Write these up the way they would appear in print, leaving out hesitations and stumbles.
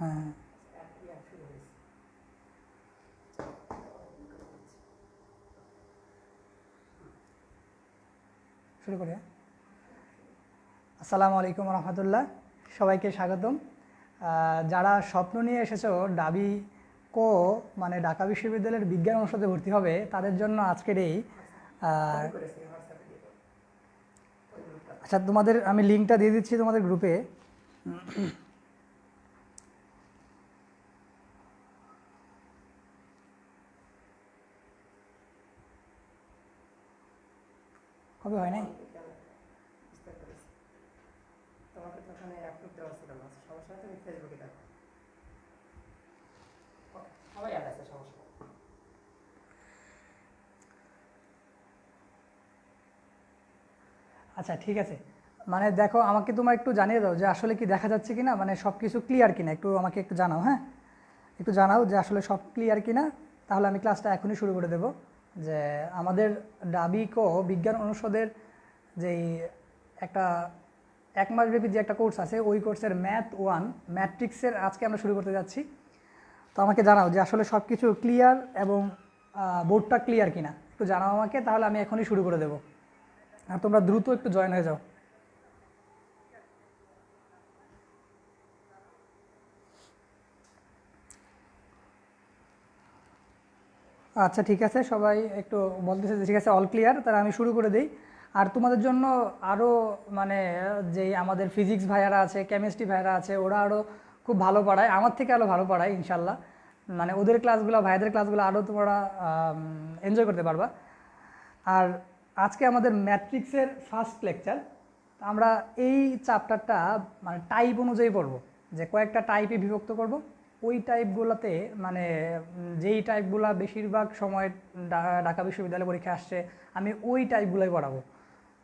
হ্যাঁ শুরু করি। আসসালামু আলাইকুম রহমতুল্লাহ, সবাইকে স্বাগতম। যারা স্বপ্ন নিয়ে এসেছো ডাবি কো মানে ঢাকা বিশ্ববিদ্যালয়ের বিজ্ঞান অনুষদে ভর্তি হবে তাদের জন্য আজকের এই আচ্ছা, তোমাদের আমি লিঙ্কটা দিয়ে দিচ্ছি তোমাদের গ্রুপে। কবে হয় নাই? আচ্ছা ঠিক আছে, মানে দেখো আমাকে তোমার একটু জানিয়ে দাও যে আসলে কি দেখা যাচ্ছে কিনা, মানে সব কিছু ক্লিয়ার কিনা, একটু আমাকে একটু জানাও। হ্যাঁ, একটু জানাও যে আসলে সব ক্লিয়ার কিনা, তাহলে আমি ক্লাসটা এখনই শুরু করে দেব। যে আমাদের ডাবিকো বিজ্ঞান অনুষদের যেই একটা 1 মাসব্যাপী যে একটা কোর্স আছে, ওই কোর্সের ম্যাথ 1 ম্যাট্রিক্সের আজকে আমরা শুরু করতে যাচ্ছি। তো আমাকে জানাও যে আসলে সব কিছু ক্লিয়ার এবং বোর্ডটা ক্লিয়ার কিনা, একটু জানাও আমাকে, তাহলে আমি এখনই শুরু করে দেবো। আর তোমরা দ্রুত একটু জয়েন হয়ে যাও। আচ্ছা ঠিক আছে, সবাই একটু বলতেছে যে ঠিক আছে অল ক্লিয়ার, তাহলে আমি শুরু করে দিই। আর তোমাদের জন্য আরও মানে যেই আমাদের ফিজিক্স ভাইয়ারা আছে, কেমিস্ট্রি ভাইয়ারা আছে, ওরা আরও খুব ভালো পড়ায়, আমার থেকে আরও ভালো পড়ায় ইনশাল্লাহ। মানে ওদের ক্লাসগুলো, ভাইয়াদের ক্লাসগুলো আরও তোমরা এনজয় করতে পারবা। আর আজকে আমাদের ম্যাট্রিক্সের ফার্স্ট লেকচার। আমরা এই চ্যাপ্টারটা মানে টাইপ অনুযায়ী পড়ব, যে কয়েকটা টাইপে বিভক্ত করব। ওই টাইপগুলোতে মানে যেই টাইপগুলো বেশিরভাগ সময় ঢাকা বিশ্ববিদ্যালয় পরীক্ষা আসছে, আমি ওই টাইপগুলোই পড়াবো।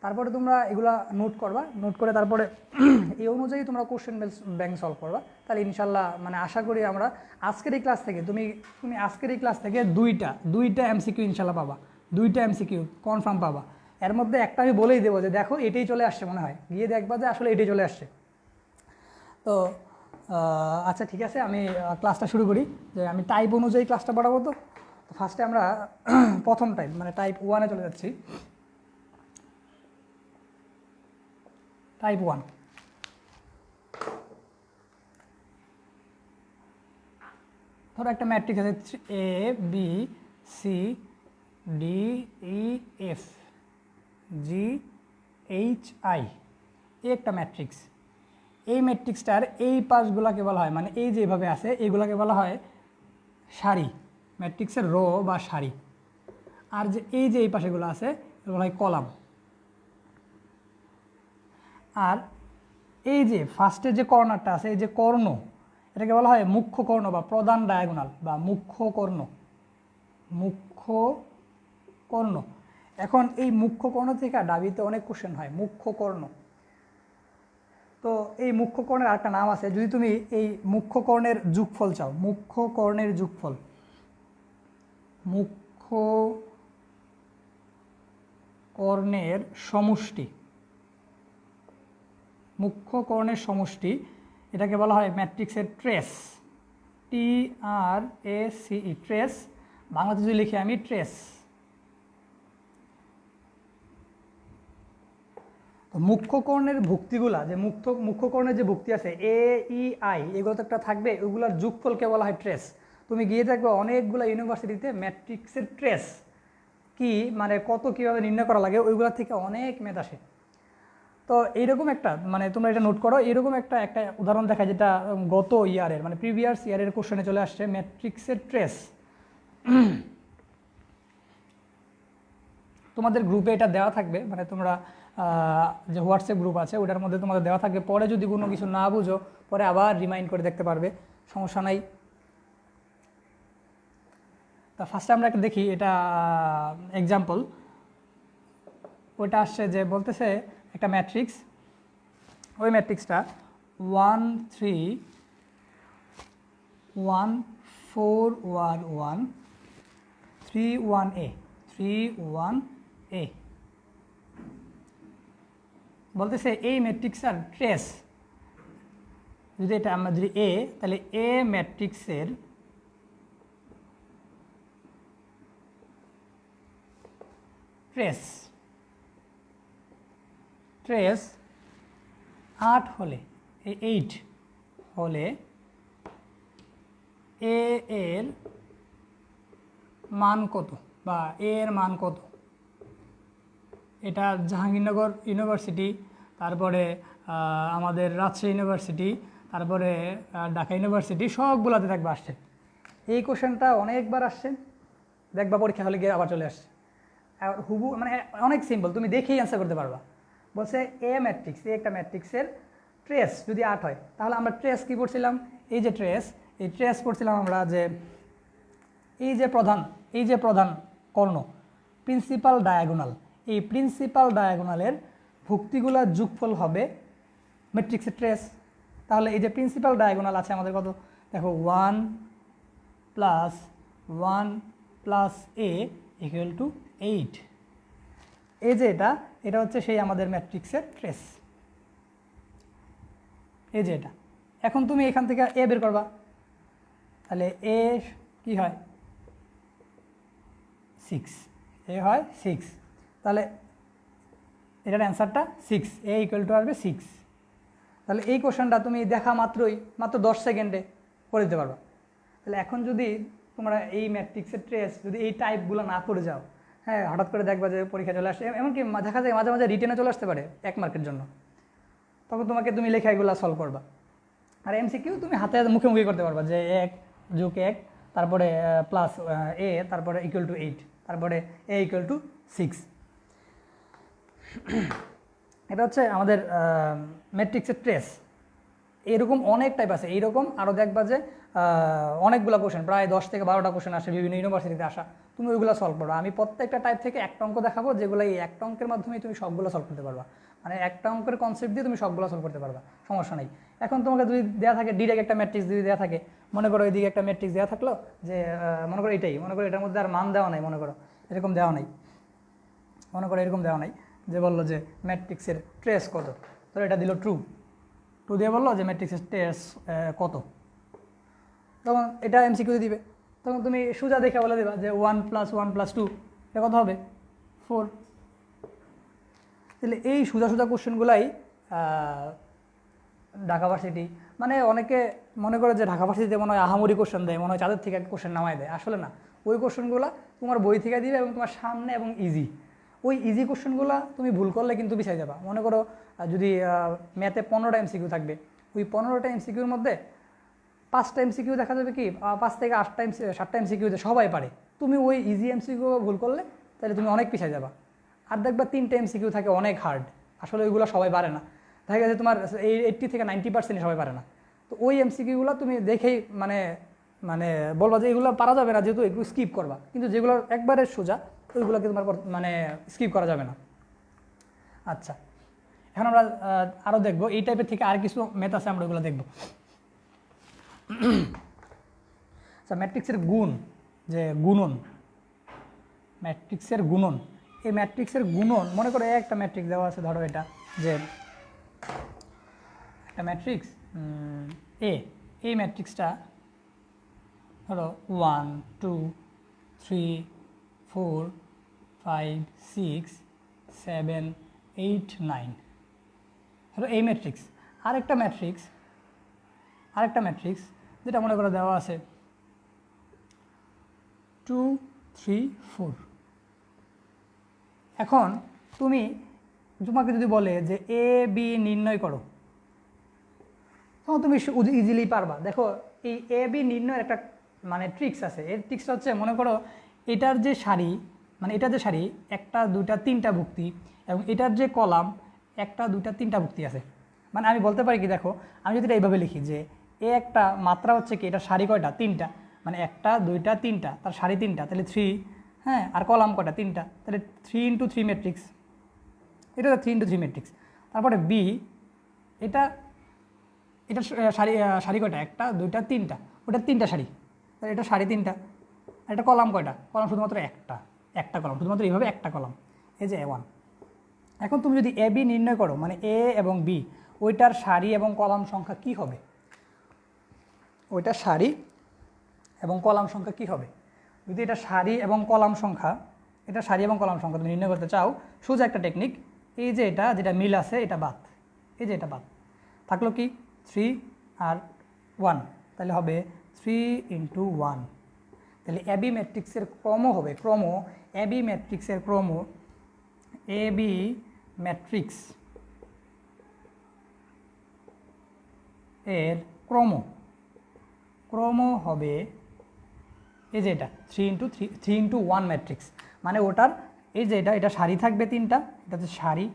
তারপরে তোমরা এগুলা নোট করবা, নোট করে তারপরে এই অনুযায়ী তোমরা কোশ্চেন ব্যাংক সলভ করবা। তাহলে ইনশাল্লাহ মানে আশা করি আমরা আজকের এই ক্লাস থেকে তুমি আজকের এই ক্লাস থেকে দুইটা এমসিকিউ ইনশাল্লাহ পাবা, 2টা এমসিকিউ কনফার্ম পাবা। এর মধ্যে একটা আমি বলেই দেবো যে দেখো এটাই চলে আসছে, মনে হয় গিয়ে দেখবা যে আসলে এটাই চলে আসছে। তো আচ্ছা ঠিক আছে, আমি ক্লাসটা শুরু করি। যে আমি টাইপ অনুযায়ী ক্লাসটা পড়াবো। তো ফার্স্টে আমরা প্রথম টাইপ মানে টাইপ 1-এ চলে যাচ্ছি। টাইপ 1, ধরো একটা ম্যাট্রিক্স আছে A B C D E F G H I, এই একটা ম্যাট্রিক্স। এই ম্যাট্রিক্সটার এই পাশগুলোকে বলা হয়, মানে এই যেভাবে আছে এইগুলোকে বলা হয় সারি, ম্যাট্রিক্সের রো বা সারি। আর যে এই পাশেগুলো আছে এগুলো হয় কলাম। আর এই যে ফার্স্টের যে কর্নারটা আছে, এই যে কর্ণ, এটাকে বলা হয় মুখ্য কর্ণ বা প্রধান ডায়াগোনাল বা মুখ্য কর্ণ। এখন এই মুখ্য কর্ণ থেকে ডাবিতে অনেক কোশ্চেন হয়, মুখ্য কর্ণ। তো এই মুখ্য কর্ণের আরেকটা নাম আছে, যদি তুমি এই মুখ্য কর্ণের যোগফল চাও, মুখ্য কর্ণের যোগফল, মুখ্য কর্ণের সমষ্টি, মুখ্য কর্ণের সমষ্টি, এটাকে বলা হয় ম্যাট্রিক্সের ট্রেস, TRACE, ট্রেস। বাংলাতে যদি লিখি আমি ট্রেস। তো মুখ্য কর্ণের ভুক্তিগুলা, যে মুখ্য কর্ণের যে ভুক্তি আছে এ ই আই, এগুলো তো একটা থাকবে, ওগুলোর যোগফলকে বলা হয় ট্রেস। তুমি গিয়ে দেখবে অনেকগুলো ইউনিভার্সিটিতে ম্যাট্রিক্সের ট্রেস কি মানে কত কীভাবে নির্ণয় করা লাগে, ওইগুলোর থেকে অনেক ম্যাথ আসে। তো এইরকম একটা মানে তোমরা এটা নোট করো, এরকম একটা উদাহরণ দেখায় যেটা গত ইয়ারের মানে প্রিভিয়াস ইয়ারের কোশ্চেনে চলে আসছে, ম্যাট্রিক্সের ট্রেস। তোমাদের গ্রুপে এটা দেওয়া থাকবে, মানে তোমরা যে হোয়াটসঅ্যাপ গ্রুপ আছে ওটার মধ্যে তোমাদের দেওয়া থাকবে, পরে যদি কোনো কিছু না বুঝো পরে আবার রিমাইন্ড করে দেখতে পারবে, সমস্যা নাই। তা ফার্স্টে আমরা একটা দেখি, এটা এক্সাম্পল। ওইটা আসছে যে বলতেছে একটা ম্যাট্রিক্স, ওই ম্যাট্রিক্সটা 1 3 1 4 1 1 3 1 a 3 1 a বলতেছে এই ম্যাট্রিক্সের ট্রেস যদি এটা আমরা যদি এ, তাহলে এ ম্যাট্রিক্সের ট্রেস 8 হলে, 8 হলে এ এর মান কত বা এ এর মান কত? এটা জাহাঙ্গীরনগর ইউনিভার্সিটি, তারপরে আমাদের রাজশাহী ইউনিভার্সিটি, তারপরে ঢাকা ইউনিভার্সিটি, সবগুলোতে দেখবা আসছে। এই কোশ্চেনটা অনেকবার আসছে, দেখবা পরীক্ষা হলে গিয়ে আবার চলে আসছে। আর হুবু মানে অনেক সিম্পল, তুমি দেখেই অ্যান্সার করতে পারবা। বলছে এ ম্যাট্রিক্স, এ একটা ম্যাট্রিক্সের ট্রেস যদি 8 হয়, তাহলে আমরা ট্রেস কী পড়ছিলাম? এই যে ট্রেস, এই ট্রেস পড়ছিলাম আমরা যে এই যে প্রধান কর্ণ প্রিন্সিপাল ডায়াগোনাল, এই প্রিন্সিপাল ডায়াগোনালের ভুক্তিগুলোর যোগফল হবে ম্যাট্রিক্সের ট্রেস। তাহলে এই যে প্রিন্সিপাল ডায়াগোনাল আছে আমাদের কত? দেখো 1 + 1 + a = 8। এই যে এটা হচ্ছে সেই আমাদের ম্যাট্রিক্সের ট্রেস। এই যে এটা, এখন তুমি এখান থেকে এ বের করবা, তাহলে এ কি হয়? 6, এ হয় 6, তাহলে এটার অ্যান্সারটা 6, এ = আসবে 6। তাহলে এই কোশ্চেনটা তুমি দেখা মাত্র 10 সেকেন্ডে করে দিতে পারবা। তাহলে এখন যদি তোমরা এই ম্যাট্রিক্সের ট্রেস যদি এই টাইপগুলো না করে যাও, হ্যাঁ, হঠাৎ করে দেখবা যে পরীক্ষা চলে আসে, এমনকি দেখা যায় মাঝে মাঝে রিটেনে চলে আসতে পারে 1 মার্কের জন্য, তখন তুমি লেখা এগুলো সলভ করবা। আর এমসিকিউ তুমি হাতে মুখে করতে পারবা যে 1 + 1, তারপরে প্লাস এ, তারপরে = 8, তারপরে এ = 6। এটা হচ্ছে আমাদের ম্যাট্রিক্সের ট্রেস। এরকম অনেক টাইপ আছে, এইরকম আরও দেখবা যে অনেকগুলো কোশ্চেন, প্রায় 10 থেকে 12টা কোশ্চেন আসে বিভিন্ন ইউনিভার্সিটিতে আসা, তুমি ওইগুলো সলভ করবা। আমি প্রত্যেকটা টাইপ থেকে একটা অঙ্ক দেখাবো, যেগুলো এই একটা অঙ্কের মাধ্যমে তুমি সবগুলো সলভ করতে পারবা। মানে একটা অঙ্কের কনসেপ্ট দিয়ে তুমি সবগুলো সলভ করতে পারবা, সমস্যা নেই। এখন তোমাকে যদি দেওয়া থাকে ডিরেক্ট একটা ম্যাট্রিক্স যদি দেওয়া থাকে, মনে করো এইদিকে একটা ম্যাট্রিক্স দেওয়া থাকলো যে মনে করো এটার মধ্যে আর মান দেওয়া নাই, মনে করো এরকম দেওয়া নাই, যে বললো যে ম্যাট্রিক্সের ট্রেস কত, তো এটা দিল ট্রু দিয়ে বললো যে ম্যাট্রিক্সের ট্রেস কত, তখন এটা এমসিকিউ দিবে, তখন তুমি সোজা দেখে বলে দেবা যে 1 + 1 + 2 এটা কত হবে? 4। তাহলে এই সোজা কোশ্চেনগুলাই ঢাকা ভার্সিটি, মানে অনেকে মনে করে যে ঢাকা ভার্সিটিতে মনে হয় আহামরি কোশ্চেন দেয়, মনে হয় চাঁদের থেকে একটা কোশ্চেন নামায় দেয়, আসলে না। ওই কোশ্চেনগুলো তোমার বই থেকে দিবে এবং তোমার সামনে এবং ইজি। ওই ইজি কোশ্চেনগুলো তুমি ভুল করলে কিন্তু পিছিয়ে যাবা। মনে করো যদি ম্যাথে 15টা এমসিকিউ থাকবে, ওই 15টা এমসিকিউর মধ্যে 5টা এমসিকিউ দেখা যাবে কি 5 থেকে 7টা এমসিকিউতে সবাই পারে, তুমি ওই ইজি এমসিকিউ ভুল করলে তাহলে তুমি অনেক পিছিয়ে যাবা। আর দেখবা 3টা এমসিকিউ থাকে অনেক হার্ড, আসলে ওইগুলো সবাই পারে না, দেখা গেছে তোমার এই 80 থেকে 90% সবাই পারে না। তো ওই এমসিকিউগুলো তুমি দেখেই মানে বলবা যে এগুলো পারা যাবে না, যেহেতু এগুলো স্কিপ করবা, কিন্তু যেগুলো একবারে সোজা ওইগুলোকে তোমার মানে স্কিপ করা যাবে না। আচ্ছা, এখন আমরা আরও দেখবো এই টাইপের থেকে আর কিছু ম্যাথ আছে, আমরা ওইগুলো দেখবো। আচ্ছা, ম্যাট্রিক্সের গুণ, যে গুণন, ম্যাট্রিক্সের গুণন, এই ম্যাট্রিক্সের গুণন, মনে করো একটা ম্যাট্রিক্স দেওয়া আছে, ধরো এটা যে একটা ম্যাট্রিক্স এই ম্যাট্রিক্সটা ধরো 1 2 3 4 5 6 7 8 9, ধরো এই ম্যাট্রিক্স। আরেকটা ম্যাট্রিক্স যেটা মনে করো দেওয়া আছে 2 3 4। এখন তোমাকে যদি বলে যে এ বি নির্ণয় করো, তখন তুমি ইজিলি পারবা। দেখো এই এ বি নির্ণয়ের একটা মানে ট্রিক্স আছে। এর ট্রিক্সটা হচ্ছে, মনে করো এটার যে সারি, মানে এটার যে সারি 1টা 2টা 3টা ভুক্তি, এবং এটার যে কলাম 1টা 2টা 3টা ভুক্তি আছে। মানে আমি বলতে পারি কি, দেখো আমি যদি এটা এইভাবে লিখি যে এ একটা মাত্রা হচ্ছে কি, এটা সারি কয়টা? 3টা, মানে 1টা 2টা 3টা, তার সারি 3টা, তাহলে 3, হ্যাঁ, আর কলাম কয়টা? 3টা, তাহলে 3 × 3 ম্যাট্রিক্স, এটা 3 × 3 ম্যাট্রিক্স। তারপরে বি, এটা সারি কয়টা? 1টা 2টা 3টা, ওটা 3টা সারি, তাহলে এটা সারি 3টা। আর এটা কলাম কয়টা? কলাম শুধুমাত্র একটা কলাম, শুধুমাত্র এইভাবে একটা কলাম, এই যে A1। এখন তুমি যদি এ বি নির্ণয় করো, মানে এ এবং বি ওইটার সারি এবং কলাম সংখ্যা কি হবে, ওইটা সারি এবং কলাম সংখ্যা কি হবে। যদি এটা সারি এবং কলাম সংখ্যা, এটা সারি এবং কলাম সংখ্যা তুমি নির্ণয় করতে চাও, সোজা একটা টেকনিক, এই যে এটা যেটা মিল আছে এটা বাদ, এই যে এটা বাদ থাকলো কি 3 আর 1, তাহলে হবে 3 × 1। তাহলে এবি ম্যাট্রিক্সের ক্রম হবে, ক্রম এবি ম্যাট্রিক্সের ক্রম, এবি ম্যাট্রিক্স এর ক্রম, ক্রম হবে এই যে এটা 3 × 1 ম্যাট্রিক্স, মানে ওটার এই যে এটা সারি থাকবে 3টা, এটা হচ্ছে সারি,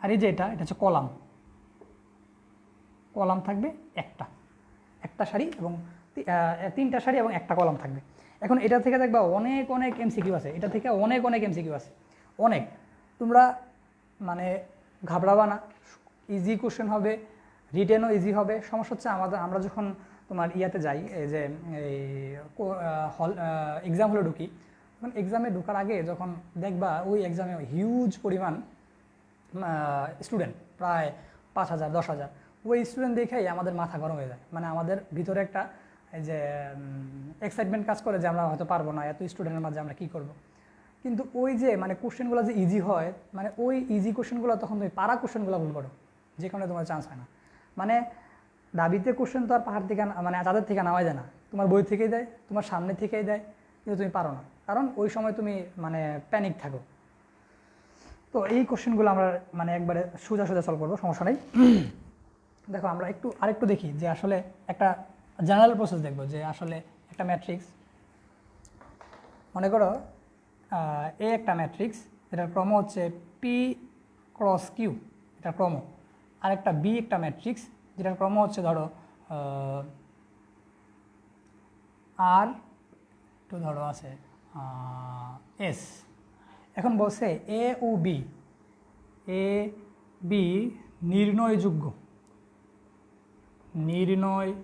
আর এই যে এটা হচ্ছে কলাম, কলাম থাকবে একটা সারি এবং 3টা সারি এবং একটা কলাম থাকবে। এখন এটা থেকে দেখবা অনেক অনেক এমসিকিউ আছে, এটা থেকে অনেক অনেক এমসিকিউ আছে, অনেক। তোমরা মানে ঘাবড়াবা না, ইজি কোশ্চেন হবে, রিটেনও ইজি হবে। সমস্যা হচ্ছে আমরা যখন তোমার ইয়াতে যাই, এই যে এই হল এক্সাম হলে ঢুকি, তখন এক্সামে ঢোকার আগে যখন দেখবা ওই এক্সামে হিউজ পরিমাণ স্টুডেন্ট, প্রায় 5,000 10,000, ওই স্টুডেন্ট দেখেই আমাদের মাথা গরম হয়ে যায়, মানে আমাদের ভিতরে একটা এই যে এক্সাইটমেন্ট কাজ করে যে আমরা হয়তো পারবো না, এত স্টুডেন্টের মাঝে আমরা কী করব। কিন্তু ওই যে মানে কোশ্চেনগুলো যে ইজি হয়, মানে ওই ইজি কোশ্চেনগুলো তখন তুমি পারা কোশ্চেনগুলো ভুল করো, যে কারণে তোমার চান্স হয় না। মানে দাবিতে কোশ্চেন তো আর পাহাড় থেকে মানে তাদের থেকে নেওয়া যায় না, তোমার বই থেকেই দেয়, তোমার সামনে থেকেই দেয়, কিন্তু তুমি পারো না, কারণ ওই সময় তুমি মানে প্যানিক থাকো। তো এই কোশ্চেনগুলো আমরা মানে একবারে সোজা সোজা সলভ করবো, সমস্যা নেই। দেখো আমরা আরেকটু দেখি যে আসলে একটা জেনারেল প্রসেস দেখবো, যে আসলে একটা ম্যাট্রিক্স, মনে করো এ একটা ম্যাট্রিক্স, এটার ক্রম হচ্ছে পি ক্রস কিউ, এটার ক্রম। আরেকটা বি একটা ম্যাট্রিক্স, যেটার ক্রম হচ্ছে ধরো আর একটু ধরো আছে এস। এখন বলছে এ ও বি, এ বি নির্ণয়যোগ্য, নির্ণয়যোগ্য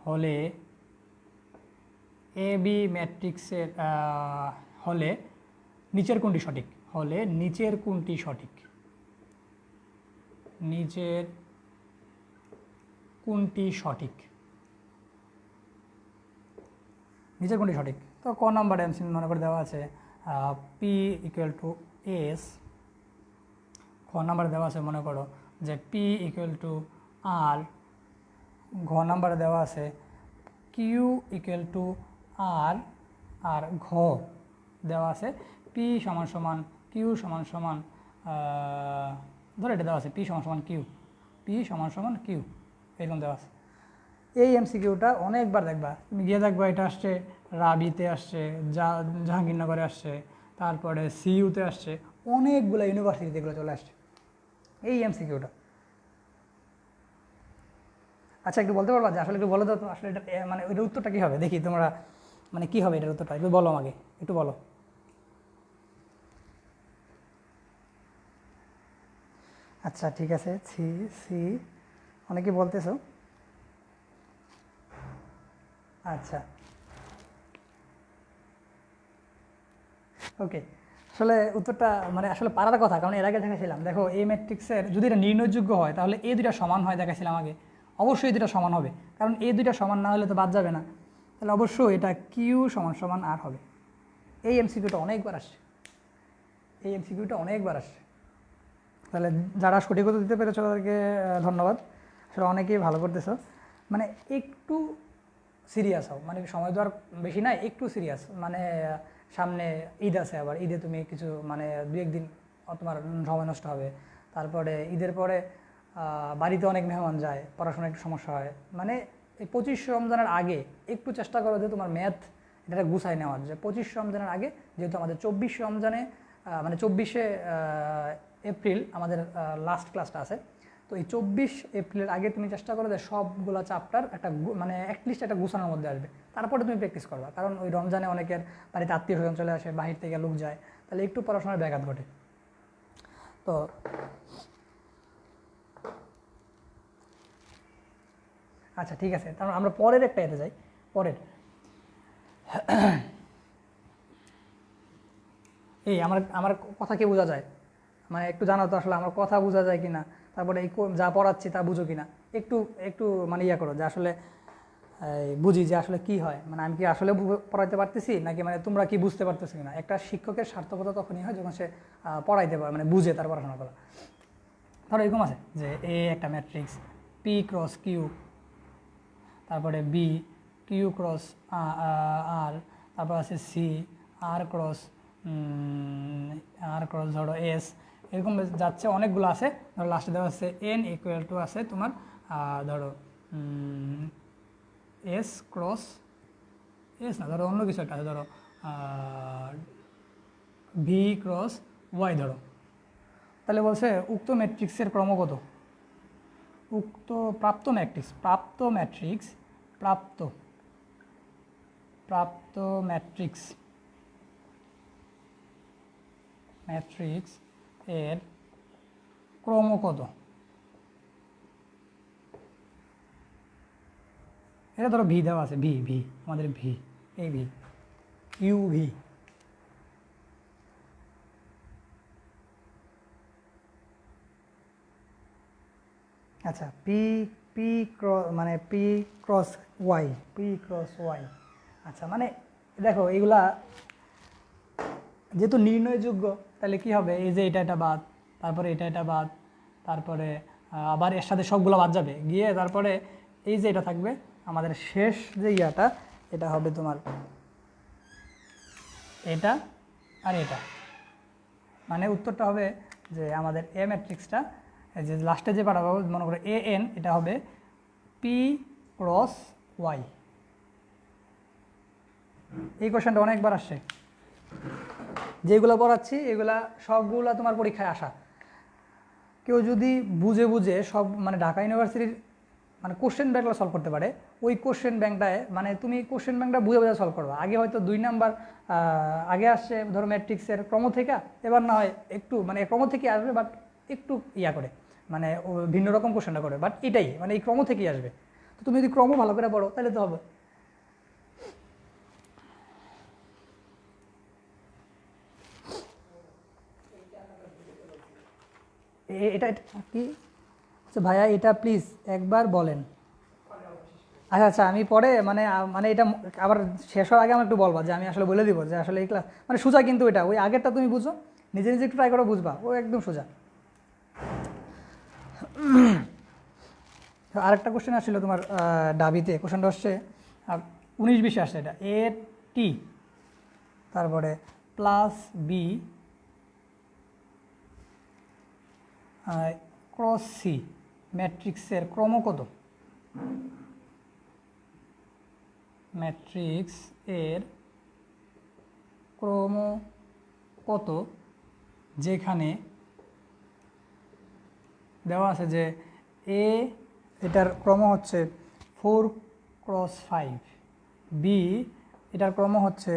হলে এ বি ম্যাট্রিক্সের হলে নিচের কোনটি সঠিক, হলে নিচের কোনটি সঠিক, নিচের কোনটি সঠিক, নিচের কোনটি সঠিক। তো ক নাম্বার এমসি মনে করে দেওয়া আছে পি ইকুয়াল টু এস, খ নাম্বারে দেওয়া আছে মনে করো যে পি ইকুয়াল টু আর, ঘ নাম্বারে দেওয়া আছে কিউ ইকুয়াল টু আর, আর ঘ দেওয়া আছে পি সমান সমান কিউ সমান সমান ধরো এটা দেওয়া আছে পি সমান সমান কিউ, পি সমান সমান কিউ, এরকম দেওয়া আছে। এই এমসিকিউটা অনেকবার দেখবা, তুমি গিয়ে দেখবা এটা আসছে রাবিতে আসছে, জাহাঙ্গীরনগরে আসছে, তারপরে সিইউতে আসছে, অনেকগুলো ইউনিভার্সিটিতে এগুলো চলে আসছে এই এমসিকিউটা। আচ্ছা একটু বলতে পারবা যে আসলে একটু বলো তো আসলে এটা মানে ওইটার উত্তরটা কী হবে, দেখি তোমরা মানে কী হবে এটার উত্তরটা, একটু বলো আমাকে, একটু বলো। আচ্ছা ঠিক আছে, সি সি অনেকে বলতেছো। আচ্ছা ওকে, আসলে উত্তরটা মানে আসলে পারার কথা, কারণ এর আগে দেখাছিলাম দেখো এ ম্যাট্রিক্সের যদি এটা নির্ণয়যোগ্য হয় তাহলে এই দুইটা সমান হয়, দেখাছিলাম আগে, অবশ্যই দুইটা সমান হবে, কারণ এই দুইটা সমান না হলে তো বাদ যাবে না, তাহলে অবশ্যই এটা কিউ সমান সমান আর হবে। এই এমসিকিউটা অনেকবার আসছে, এই এমসিকিউটা অনেকবার আসছে। তাহলে যারা সঠিক উত্তর দিতে পেরেছো তাদেরকে ধন্যবাদ, আসলে অনেকেই ভালো করতেছো। মানে একটু সিরিয়াস হও, মানে সময় তো আর বেশি নাই, একটু সিরিয়াস, মানে সামনে ঈদ আছে, আবার ঈদে তুমি কিছু মানে 2-1 দিন তোমার সময় নষ্ট হবে, তারপরে ঈদের পরে বাড়িতে অনেক মেহমান যায়, পড়াশোনার একটু সমস্যা হয়, মানে এই 25 রমজানের আগে একটু চেষ্টা করো যে তোমার ম্যাথ এটা গুছাই নেওয়ার, যে 25 রমজানের আগে, যেহেতু আমাদের 24 রমজানে মানে 24শে এপ্রিল আমাদের লাস্ট ক্লাসটা আছে, তো এই 24 এপ্রিলের আগে তুমি চেষ্টা করো যে সবগুলো চ্যাপ্টার একটা মানে অ্যাটলিস্ট একটা গুছানোর মধ্যে আসবে, তারপরে তুমি প্র্যাকটিস করবা, কারণ ওই রমজানে অনেকের বাড়িতে আত্মীয় স্বজন চলে আসে, বাহির থেকে লোক যায়, তাহলে একটু পড়াশোনার ব্যাঘাত ঘটে। তো আচ্ছা ঠিক আছে, তারপর আমরা পরের একটা এতে যাই, পরের এই আমার আমার কথা কি বোঝা যায়, মানে একটু জানো তো আসলে আমার কথা বোঝা যায় কি না, তারপরে এই যা পড়াচ্ছি তা বুঝো কিনা, একটু একটু মানে ইয়া করো যে আসলে বুঝি যে আসলে কি হয়, মানে আমি কি আসলে পড়াইতে পারতেছি নাকি মানে তোমরা কি বুঝতে পারতেছো কিনা। একটা শিক্ষকের সার্থকতা তখনই হয় যখন সে পড়াইতে পারে, মানে বুঝে তার পড়াশোনা করা। ধরো এরকম আছে যে এ একটা ম্যাট্রিক্স পি ক্রস কিউ, তারপরে বি কিউ ক্রস আর, তারপর আছে সি আর ক্রস ধরো এস, এরকম যাচ্ছে অনেকগুলো আছে। ধরো লাস্টে দেওয়া আছে এন ইকুয়াল টু আছে তোমার ধরো এস ক্রস এস না, ধরো অন্য কিছু একটা আছে, ধরো ভি ক্রস ওয়াই ধরো। তাহলে বলছে উক্ত ম্যাট্রিক্সের ক্রম কত, প্রাপ্ত ম্যাট্রিক্স এর ক্রম কত। এটা ধরো ভি দেওয়া আছে, ভি আমাদের ভি, এই ভি ইউ ভি। আচ্ছা পি পি মানে পি ক্রস ওয়াই, আচ্ছা মানে দেখো এগুলা যেহেতু নির্ণয়যোগ্য তাহলে কি হবে, এই যে এটা বাদ, তারপরে এটা বাদ, তারপরে আবার এর সাথে সবগুলো বাদ যাবে গিয়ে, তারপরে এই যে এটা থাকবে আমাদের শেষ যে ইয়াটা, এটা হবে তোমার এটা আর এটা, মানে উত্তরটা হবে যে আমাদের এ ম্যাট্রিক্সটা যে লাস্টে যে পাঠাবো মনে করো এ এন, এটা হবে পি ক্রস ওয়াই। এই কোশ্চেনটা অনেকবার আসছে, যেগুলো পড়াচ্ছি এগুলা সবগুলা তোমার পরীক্ষায় আসা। কেউ যদি বুঝে সব মানে ঢাকা ইউনিভার্সিটির মানে কোশ্চেন ব্যাংকগুলো সলভ করতে পারে, ওই কোশ্চেন ব্যাংকটায় মানে তুমি কোশ্চেন ব্যাংকটা বুঝে সলভ করবা। আগে হয়তো 2 নাম্বার আগে আসছে ধরো ম্যাট্রিক্সের ক্রম থেকে, এবার না হয় একটু মানে ক্রম থেকে আসবে বাট একটু ইয়া করে, মানে ভিন্ন রকম কোশ্চেনটা করে, বাট এটাই মানে এই ক্রম থেকেই আসবে। তো তুমি যদি ক্রম ভালো করে পড়ো তাহলে তো হবে। এটা কি আচ্ছা ভাইয়া, এটা প্লিজ একবার বলেন। আচ্ছা আমি পরে মানে মানে এটা আবার শেষ হওয়ার আগে আমার একটু বলবা যে আমি আসলে বলে দিব যে আসলে এই ক্লাস মানে সোজা, কিন্তু এটা ওই আগেরটা তুমি বুঝো, নিজে একটু ট্রাই করো বুঝবা, ও একদম সোজা। আরেকটা কোশ্চেন আসছিল তোমার ডাবিতে, কোশ্চেনটা হচ্ছে 19-20 আসছে, এটা এ টি তারপরে প্লাস বি ক্রস সি ম্যাট্রিক্সের ক্রম কত। ম্যাট্রিক্স এর ক্রম কত যেখানে দেওয়া আছে যে এ এটার ক্রম হচ্ছে 4 ক্রস 5, বি এটার ক্রম হচ্ছে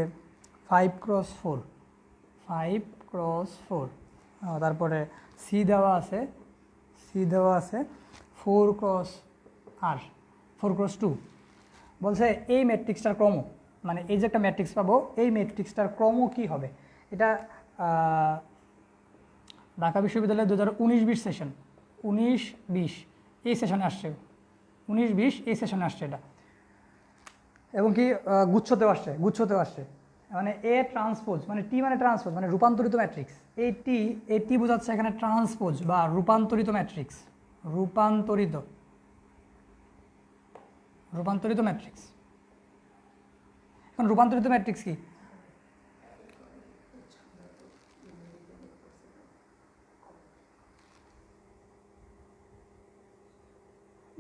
5 ক্রস 4, তারপরে সি দেওয়া আছে 4 ক্রস 2। বলছে এই ম্যাট্রিক্সটার ক্রম, মানে এই যে একটা ম্যাট্রিক্স পাবো এই ম্যাট্রিক্সটার ক্রম কি হবে। এটা ঢাকা বিশ্ববিদ্যালয়ের 2019-20 সেশন, 19-20 এই সেশনে আসছে, 19-20 এই সেশনে আসছে এটা, এবং কি গুচ্ছতেও আসছে। মানে এ ট্রান্সপোজ মানে টি মানে ট্রান্সপোজ মানে রূপান্তরিত ম্যাট্রিক্স, এই টি বোঝাচ্ছে এখানে ট্রান্সপোজ বা রূপান্তরিত ম্যাট্রিক্স, রূপান্তরিত ম্যাট্রিক্স। এখন রূপান্তরিত ম্যাট্রিক্স কি?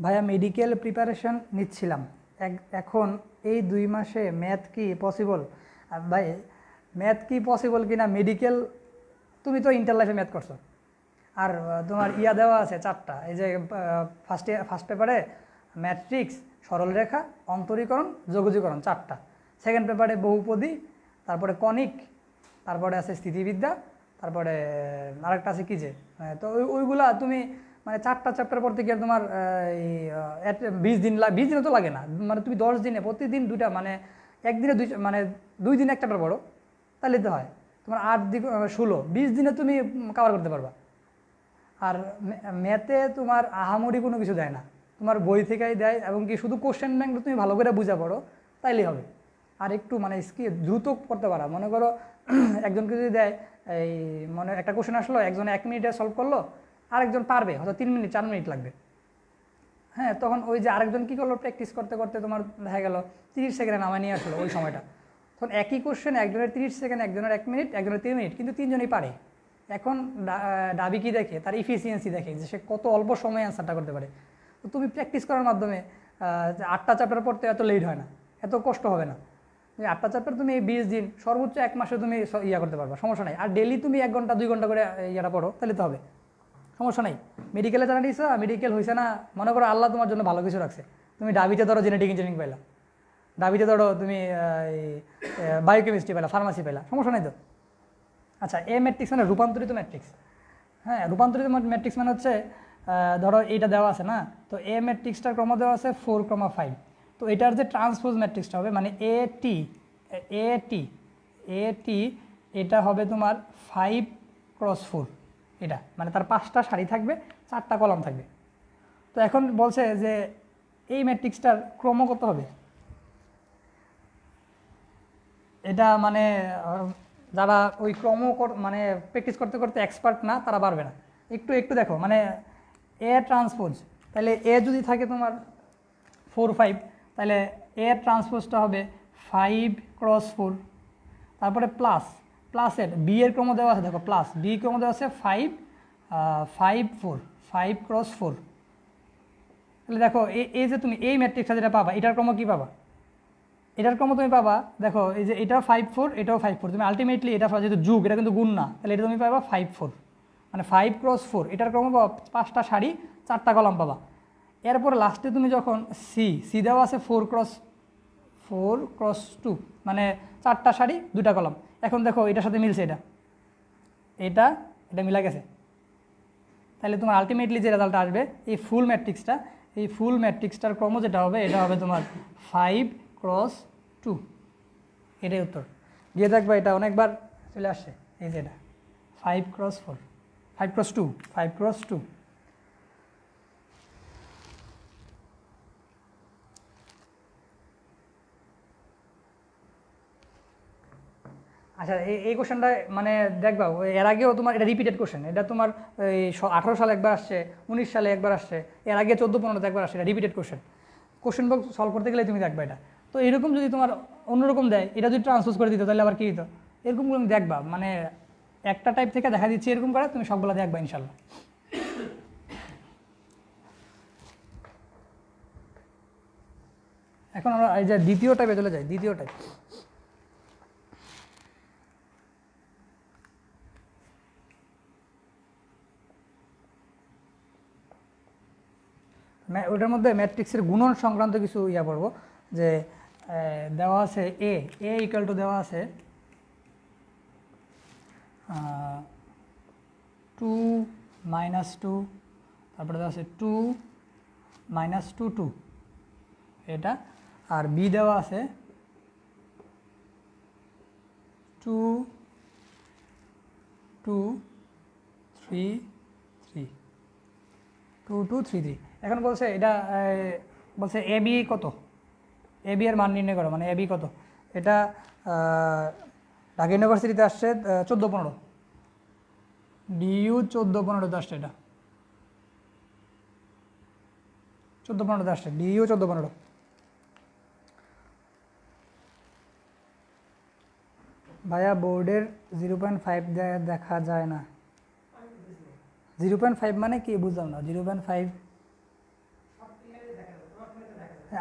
ভাইয়া মেডিকেল প্রিপারেশন নিচ্ছিলাম, এখন এই 2 মাসে ম্যাথ কি পসিবল? ভাই ম্যাথ কি পসিবল কিনা, মেডিকেল তুমি তো ইন্টার লাইফে ম্যাথ করছো, আর তোমার ইয়া দেওয়া আছে 4টা, এই যে ফার্স্ট পেপারে ম্যাট্রিক্স, সরলরেখা, অন্তরীকরণ, যোগজীকরণ 4টা, সেকেন্ড পেপারে বহুপদী, তারপরে কনিক, তারপরে আছে স্থিতিবিদ্যা, তারপরে আরেকটা আছে কি যে, তো ওইগুলা তুমি মানে 4টা চ্যাপ্টার পড়তে গিয়ে তোমার এই 20 দিনে তো লাগে না, মানে তুমি 10 দিনে প্রতিদিন 2টা মানে একদিনে 2 মানে 2 দিনে একটা চ্যাপ্টার পড়ো তাহলে তো হয় তোমার 8 দিন 16 20 দিনে তুমি কভার করতে পারবা। আর ম্যাথে তোমার আহামরি কোনো কিছু দেয় না, তোমার বই থেকেই দেয়, এবং কি শুধু কোশ্চেন ব্যাংকটা তুমি ভালো করে বুঝা পড়ো তাইলেই হবে। আর একটু মানে কি দ্রুত করতে পারা, মনে করো একজনকে যদি দেয় এই মানে একটা কোশ্চেন আসলো, একজন 1 মিনিটে সলভ করলো, আরেকজন পারবে হয়তো 3 মিনিট 4 মিনিট লাগবে। হ্যাঁ, তখন ওই যে আরেকজন কী করলো, প্র্যাকটিস করতে করতে তোমার দেখা গেল 30 সেকেন্ডে নামায় নিয়ে আসলো ওই সময়টা। তখন একই কোশ্চেন একজনের 30 সেকেন্ড, একজনের 1 মিনিট, একজনের 3 মিনিট, কিন্তু তিনজনই পারে। এখন ডাবি কি দেখে, তার ইফিসিয়েন্সি দেখে যে সে কত অল্প সময়ে অ্যান্সারটা করতে পারে। তো তুমি প্র্যাকটিস করার মাধ্যমে 8টা চ্যাপ্টার পড়তে এত লেট হয় না, এত কষ্ট হবে না। 8টা চ্যাপ্টার তুমি 20 দিন, সর্বোচ্চ 1 মাসে তুমি ইয়া করতে পারবা, সমস্যা নাই। আর ডেলি তুমি 1 ঘন্টা 2 ঘন্টা করে ইয়াটা পড়ো, তাহলে তো হবে, সমস্যা নাই। মেডিকেলে জানা নিয়েছো, মেডিকেল হয়েছে না, মনে করো আল্লাহ তোমার জন্য ভালো কিছু রাখছে, তুমি ডাবিতে ধরো জেনেটিক ইঞ্জিনিয়ারিং পাইলা, ডাবিতে ধরো তুমি বায়োকেমিস্ট্রি পেলা, ফার্মাসি পেলা, সমস্যা নাই তো। আচ্ছা, এ ম্যাট্রিক্স মানে রূপান্তরিত ম্যাট্রিক্স। হ্যাঁ, রূপান্তরিত ম্যাট্রিক্স মানে হচ্ছে ধরো এইটা দেওয়া আছে না, তো এ ম্যাট্রিক্সটার ক্রম দেওয়া আছে 4,5। তো এটার যে ট্রান্সপোজ ম্যাট্রিক্সটা হবে মানে এ টি এটা হবে তোমার 5x4। এটা মানে তার 5টা সারি থাকবে, 4টা কলাম থাকবে। তো এখন বলছে যে এই ম্যাট্রিক্সটার ক্রম কত হবে। এটা মানে যারা ওই ক্রম মানে প্র্যাকটিস করতে করতে এক্সপার্ট না, তারা পারবে না। একটু একটু দেখো, মানে এ ট্রান্সপোজ, তাহলে এ যদি থাকে তোমার 4, 5, তাহলে এ ট্রান্সপোজটা হবে 5x4। তারপরে প্লাসের বি এর ক্রম দেওয়া আছে, দেখো প্লাস বি ক্রম দেওয়া আছে 5x4। তাহলে দেখো এই যে তুমি এই ম্যাট্রিক্সটা যেটা পাবা, এটার ক্রম কী পাবা, এটার ক্রম তুমি পাবা, দেখো এই যে এটাও 5, 4, এটাও 5, 4, তুমি আলটিমেটলি এটা যেহেতু যুগ, এটা কিন্তু গুণ না, তাহলে এটা তুমি পাবা 5, 4, মানে 5x4। এটার ক্রম পাবা 5টা সারি, 4টা কলাম পাবা। এরপর লাস্টে তুমি যখন সি দেওয়া আছে 4x2, মানে 4টা সারি 2টা কলাম। এখন দেখো এটার সাথে মিলছে, এটা মিলা গেছে, তাহলে তোমার আলটিমেটলি যে রেজাল্টটা আসবে এই ফুল ম্যাট্রিক্সটার ক্রম যেটা হবে, এটা হবে তোমার 5x2। এটাই উত্তর। দিয়ে দেখবা এটা অনেকবার চলে আসছে, এই যে এটা 5x4, 5x2। আচ্ছা, এই কোশ্চেনটা মানে দেখবা এর আগেও তোমার এটা রিপিটেড কোশ্চেন, এটা তোমার এই 18 সালে একবার আসছে, 19 সালে একবার আসছে, এর আগে 14-15তে একবার আসছে, এটা রিপিটেড কোশ্চেন বক্স সলভ করতে গেলে তুমি দেখবা এটা। তো এরকম যদি তোমার অন্যরকম দেয়, এটা যদি ট্রান্সপোজ করে দিত তাহলে আবার কী দিত, এরকম তুমি দেখবা, মানে একটা টাইপ থেকে দেখা দিচ্ছি এরকম করে তুমি সবগুলো দেখবা ইনশাল্লাহ। এখন আমরা এই যে দ্বিতীয় টাইপে চলে যাই। দ্বিতীয় টাইপ ওটার মধ্যে ম্যাট্রিক্সের গুণন সংক্রান্ত কিছু ইয়া পড়বো, যে দেওয়া আছে এ ইকুয়াল টু দেওয়া আছে 2 - 2, তারপরে দেওয়া আছে 2 - 2 2, এটা। আর বি দেওয়া আছে 2 2 3 3, 2 2 3 3। এখন বলছে এটা বলছে এ বি কত, এ বি এর মান নির্ণয় করো, মানে এ বি কত। এটা ঢাকা ইউনিভার্সিটিতে আসছে 14-15, ডিইউ 14-15তে আসছে, এটা 14-15তে আসছে, ডিইউ 14-15। ভাইয়া বোর্ডের 0.5 দেখা যায় না। 0.5 মানে কি বুঝলাম না। 0.5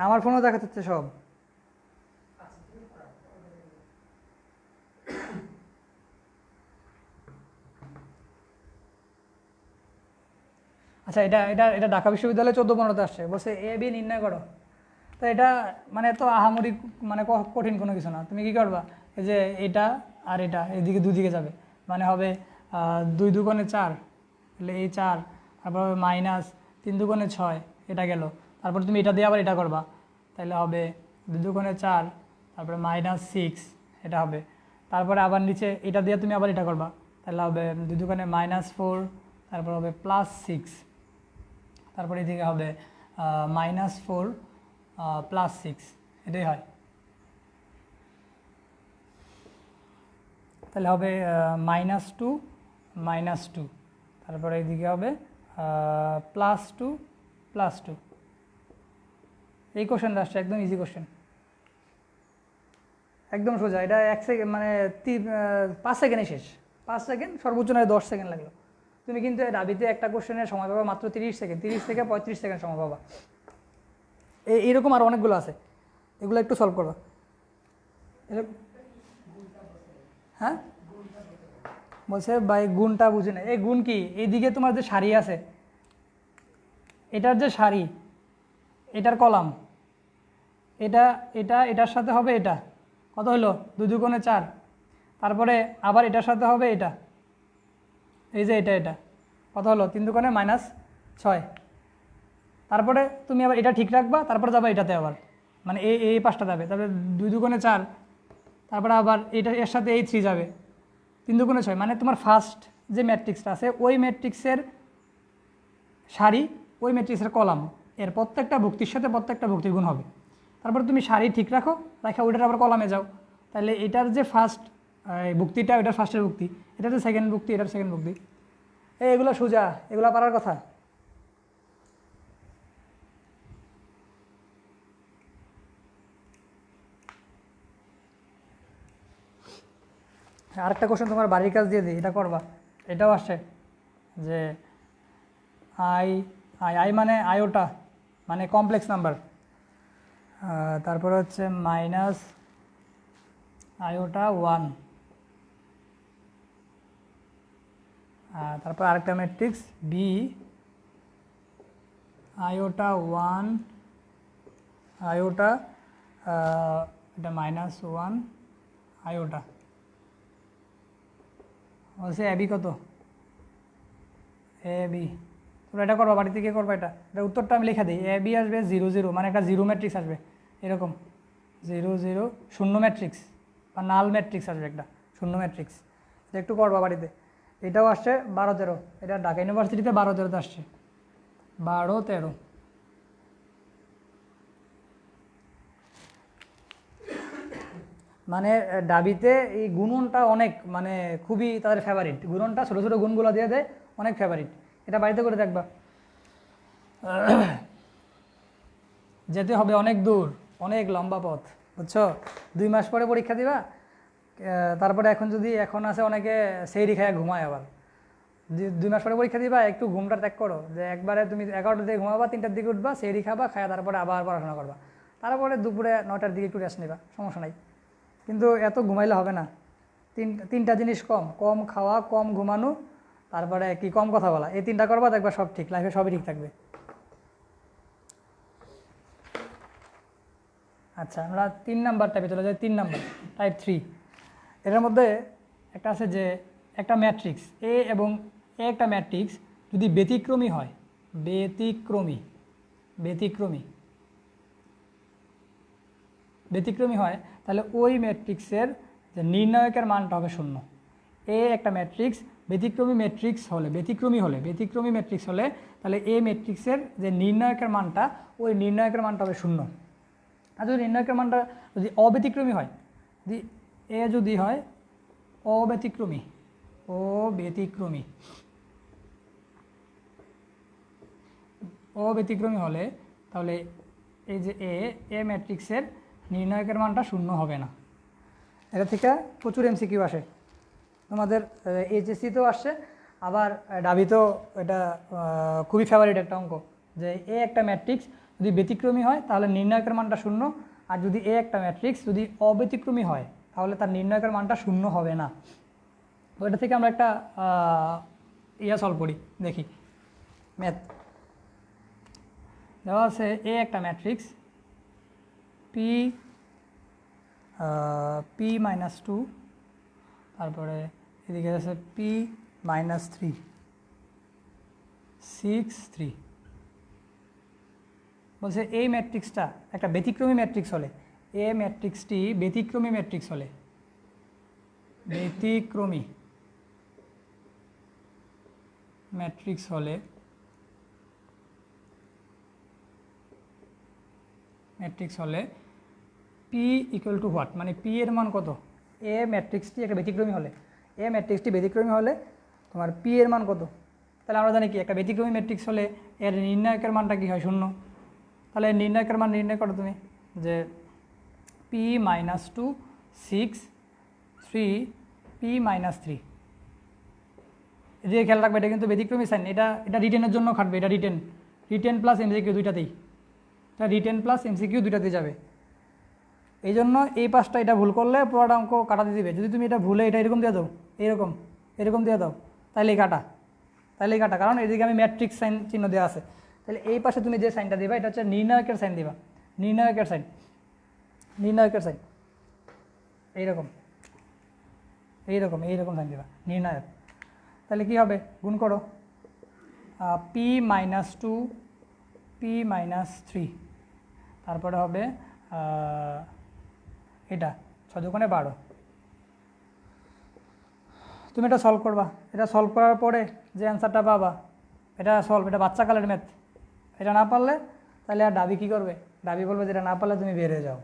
আমার ফোনও দেখা যাচ্ছে সব। আচ্ছা, এটা ঢাকা বিশ্ববিদ্যালয়ে 14-15তে আসছে, বলছে এ বি নির্ণয় করো। তো এটা মানে তো আহামরি মানে কঠিন কোনো কিছু না। তুমি কী করবা, এই যে এটা আর এটা এদিকে দুদিকে যাবে, মানে হবে 2 দুগুণে 4, তাহলে এই 4, তারপর হবে -3 দুগুণে 6, এটা গেল। তারপর তুমি এটা দিয়ে আবার এটা করবা, তাহলে হবে 2 দুগুণে 4, তারপরে -6, এটা হবে। তারপরে আবার নিচে এটা দিয়ে তুমি আবার এটা করবা, তাহলে হবে 2 দুগুণে -4, তারপর হবে +6, তারপর এদিকে হবে -4 +6, এটাই হয়। তাহলে হবে -2 -2, তারপরে এদিকে হবে +2 +2। এই কোশ্চেনটা আসছে একদম ইজি কোশ্চেন, একদম সোজা। এটা 1 সেকেন্ড মানে 5 সেকেন্ডে শেষ, 5 সেকেন্ড সর্বোচ্চ নয় 10 সেকেন্ড লাগলো। তুমি কিন্তু ডাবিতে একটা কোশ্চেনের সময় পাবা মাত্র 30 সেকেন্ড, 30 থেকে 35 সেকেন্ড সময় পাবা। এইরকম আর অনেকগুলো আছে, এগুলো একটু সলভ করবা। হ্যাঁ বলছে ভাই গুণটা বুঝি না, এই গুণ কি? এইদিকে তোমার যে সারি আছে, এটার যে সারি, এটার কলাম, এটা এটা এটার সাথে হবে এটা, কত হলো 2 × 2 = 4, তারপরে আবার এটার সাথে হবে এটা, এই যে এটা এটা কত হলো 3 × 2 = -6। তারপরে তুমি আবার এটা ঠিক রাখবা, তারপরে যাবে এটাতে আবার, মানে এই পাশটা যাবে, তারপরে 2 × 2 = 4, তারপরে আবার এটা এর সাথে এই 3 যাবে, 3 × 2 = 6। মানে তোমার ফার্স্ট যে ম্যাট্রিক্সটা আছে ওই ম্যাট্রিক্সের সারি, ওই ম্যাট্রিক্সের কলাম, এর প্রত্যেকটা ভুক্তির সাথে প্রত্যেকটা ভুক্তির গুণ হবে। তারপরে তুমি সারি ঠিক রাখো, রাখা ওইটার আবার কলামে যাও, তাহলে এটার যে ফার্স্ট ভুক্তিটা, ওইটার ফার্স্টের ভুক্তি, এটার যে সেকেন্ড ভুক্তি, এটার সেকেন্ড ভুক্তি। এগুলো সোজা, এগুলো পারার কথা। আরেকটা কোশ্চেন তোমার বাড়ির কাজ দিয়ে দিই, এটা করবা। এটাও আসছে যে আই আই আই মানে আয়োটা, মানে কমপ্লেক্স নাম্বার, তারপরে হচ্ছে -i1, তারপর আরেকটা ম্যাট্রিক্স বি i1 এটা -1 বলছে এবি কত, এবি। তোমরা এটা করবা, বাড়িতে গিয়ে করবা। এটা উত্তরটা আমি লিখে দিই, এবি আসবে 0 0, মানে একটা 0 ম্যাট্রিক্স আসবে এরকম 0 0 শূন্য ম্যাট্রিক্স বা নাল ম্যাট্রিক্স আসবে, একটা শূন্য ম্যাট্রিক্স। এটা একটু করবা বাড়িতে। এটাও আসছে 12 13, এটা ঢাকা ইউনিভার্সিটিতে 12 13তে আসছে, 12 13। মানে ডাবিতে এই গুণনটা অনেক, মানে খুবই তাদের ফেভারিট, গুণনটা ছোটো ছোটো গুণগুলো দিয়ে দেয়, অনেক ফেভারিট। এটা বাড়িতে করে দেখবা। যেতে হবে অনেক দূর, অনেক লম্বা পথ, বুঝছো। 2 মাস পরে পরীক্ষা দিবা, তারপরে এখন আছে অনেকে সেইরি খায় ঘুমায়, আবার 2 মাস পরে পরীক্ষা দিবা, একটু ঘুমটা ত্যাগ করো, যে একবারে তুমি 11টার দিকে ঘুমাবা, 3টার দিকে উঠবা, সেইরি খাবা, খায়া তারপরে আবার পড়াশোনা করবা, তারপরে দুপুরে 9টার দিকে একটু রেস্ট নিবা, সমস্যা নাই। কিন্তু এত ঘুমাইলে হবে না। তিনটা জিনিস কম খাওয়া, কম ঘুমানো, তারপরে কি কম কথা বলা, এই 3টা করবা, দেখবা সব ঠিক, লাইফে সবই ঠিক থাকবে। আচ্ছা, আমরা 3 নাম্বার টাইপে চলে যাই। 3 নাম্বার টাইপ 3, এটার মধ্যে একটা আছে যে একটা ম্যাট্রিক্স এ এবং এ একটা ম্যাট্রিক্স যদি ব্যতিক্রমী হয়, ব্যতিক্রমী হয়, তাহলে ওই ম্যাট্রিক্সের যে নির্ণায়কের মানটা হবে 0। এ একটা ম্যাট্রিক্স ব্যতিক্রমী ম্যাট্রিক্স হলে তাহলে এ ম্যাট্রিক্সের যে নির্ণায়কের মানটা, ওই নির্ণায়কের মানটা হবে 0। আর যদি নির্ণায়কের মানটা যদি অব্যতিক্রমী হয়, যদি এ যদি হয় অব্যতিক্রমী হলে, তাহলে এই যে এ ম্যাট্রিক্সের নির্ণায়কের মানটা 0 হবে না। এটা থেকে প্রচুর এমসিকিউ আসে, তোমাদের এইচএসসিতেও আসছে, আবার ডাবিতেও এটা খুবই ফেভারিট একটা অঙ্ক, যে এ একটা ম্যাট্রিক্স যদি ব্যতিক্রমী হয় তাহলে নির্ণায়কের মানটা 0, আর যদি এ একটা ম্যাট্রিক্স যদি অব্যতিক্রমী হয় তাহলে তার নির্ণায়কের মানটা 0 হবে না। তো এটা থেকে আমরা একটা সলভ করি, দেখি। ম্যাথ দেওয়া আছে, এ একটা ম্যাট্রিক্স p-2, তারপরে এদিকে আছে p-3 6 3। বলছে এই ম্যাট্রিক্সটা একটা ব্যতিক্রমী ম্যাট্রিক্স হলে, এ ম্যাট্রিক্সটি ব্যতিক্রমী ম্যাট্রিক্স হলে, ম্যাট্রিক্স হলে পি ইকুয়াল টু হোয়াট, মানে পি এর মান কত, এ ম্যাট্রিক্সটি একটা ব্যতিক্রমী হলে, এ ম্যাট্রিক্সটি ব্যতিক্রমী হলে তোমার পি এর মান কত। তাহলে আমরা জানি কি একটা ব্যতিক্রমী ম্যাট্রিক্স হলে এর নির্ণায়কের মানটা কী হয়, শূন্য। তাহলে এর নির্ণায়কের মান নির্ণয় করো তুমি, যে পি মাইনাস 2 6 3 পি মাইনাস 3। এদিকে খেয়াল রাখবে, এটা কিন্তু ব্যতিক্রমী সাইন, এটা রিটেনের জন্য খাটবে, এটা রিটেন প্লাস এমসিকিউ দুইটাতেই, এটা রিটেন প্লাস এমসিকিউ দুইটাতেই যাবে। এই জন্য এই পাশটা এটা ভুল করলে পুরোটা অঙ্ক কাটাতে দিবে। যদি তুমি এটা ভুলে এটা এরকম দিয়ে দাও, এরকম দিয়ে দাও, তাহলেই কাটা, কারণ এদিকে আমি ম্যাট্রিক্স সাইন চিহ্ন দেওয়া আছে। তাহলে এই পাশে তুমি যে সাইনটা দিবা এটা হচ্ছে নির্ণায়কের সাইন দিবা, নির্ণায়কের সাইন এইরকম সাইন দিবা, নির্ণায়ক। তাহলে কি হবে, গুণ করো, পি মাইনাস 2 পি মাইনাস 3, তারপরে হবে এটা 6 দুগুণে 12। তুমি এটা সলভ করবা, এটা সলভ করার পরে যে অ্যান্সারটা পাবা এটা এটা বাচ্চাকালের ম্যাথ। এটা না পারলে তাহলে আর ডাবি কী করবে, ডাবি বলবে যেটা না পারলে তুমি বের হয়ে যাও।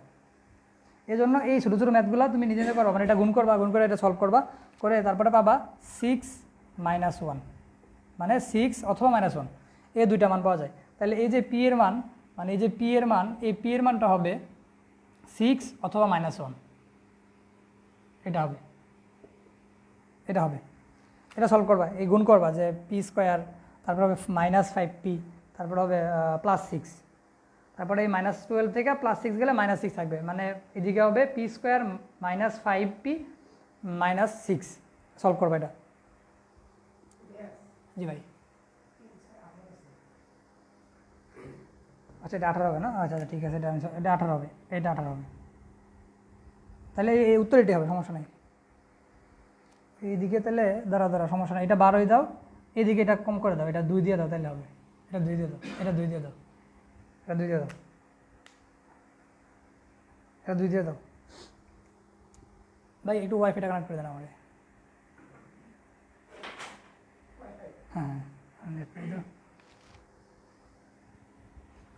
এই জন্য এই ছোটো ছোটো ম্যাথগুলো তুমি নিজে করবা, মানে এটা গুণ করে এটা সলভ করবা, করে তারপরে পাবা 6 মাইনাস 1, মানে 6 অথবা -1, এই দুইটা মান পাওয়া যায়। তাহলে এই যে পি এর মান, মানে এই যে পি এর মান, এই পি এর মানটা হবে 6 অথবা -1, এটা হবে, এটা সলভ করবা, এই গুণ করবা যে পি স্কোয়ার, তারপর হবে -5p, তারপর হবে +6, তারপরে এই -12 থেকে +6 গেলে -6 থাকবে, মানে এদিকে হবে পি স্কোয়ার -5p -6। সলভ করবা এটা। জি ভাই, আচ্ছা এটা 18 হবে না, আচ্ছা ঠিক আছে, এটা 18 হবে, এটা 18 হবে। তাহলে এই উত্তর এটি হবে, সমস্যা নেই। এইদিকে তাহলে দাঁড়া সমস্যা নেই, এটা 12ই দাও, এদিকে এটা কম করে দাও, এটা 2 দিয়ে দাও, তাহলে হবে, এটা 2 দিয়ে দাও, এটা 2 দিয়ে দাও, এটা 2 দিয়ে দাও, এটা 2 দিয়ে দাও। ভাই একটু ওয়াইফাইটা কানেক্ট করে দেন আমাকে। হ্যাঁ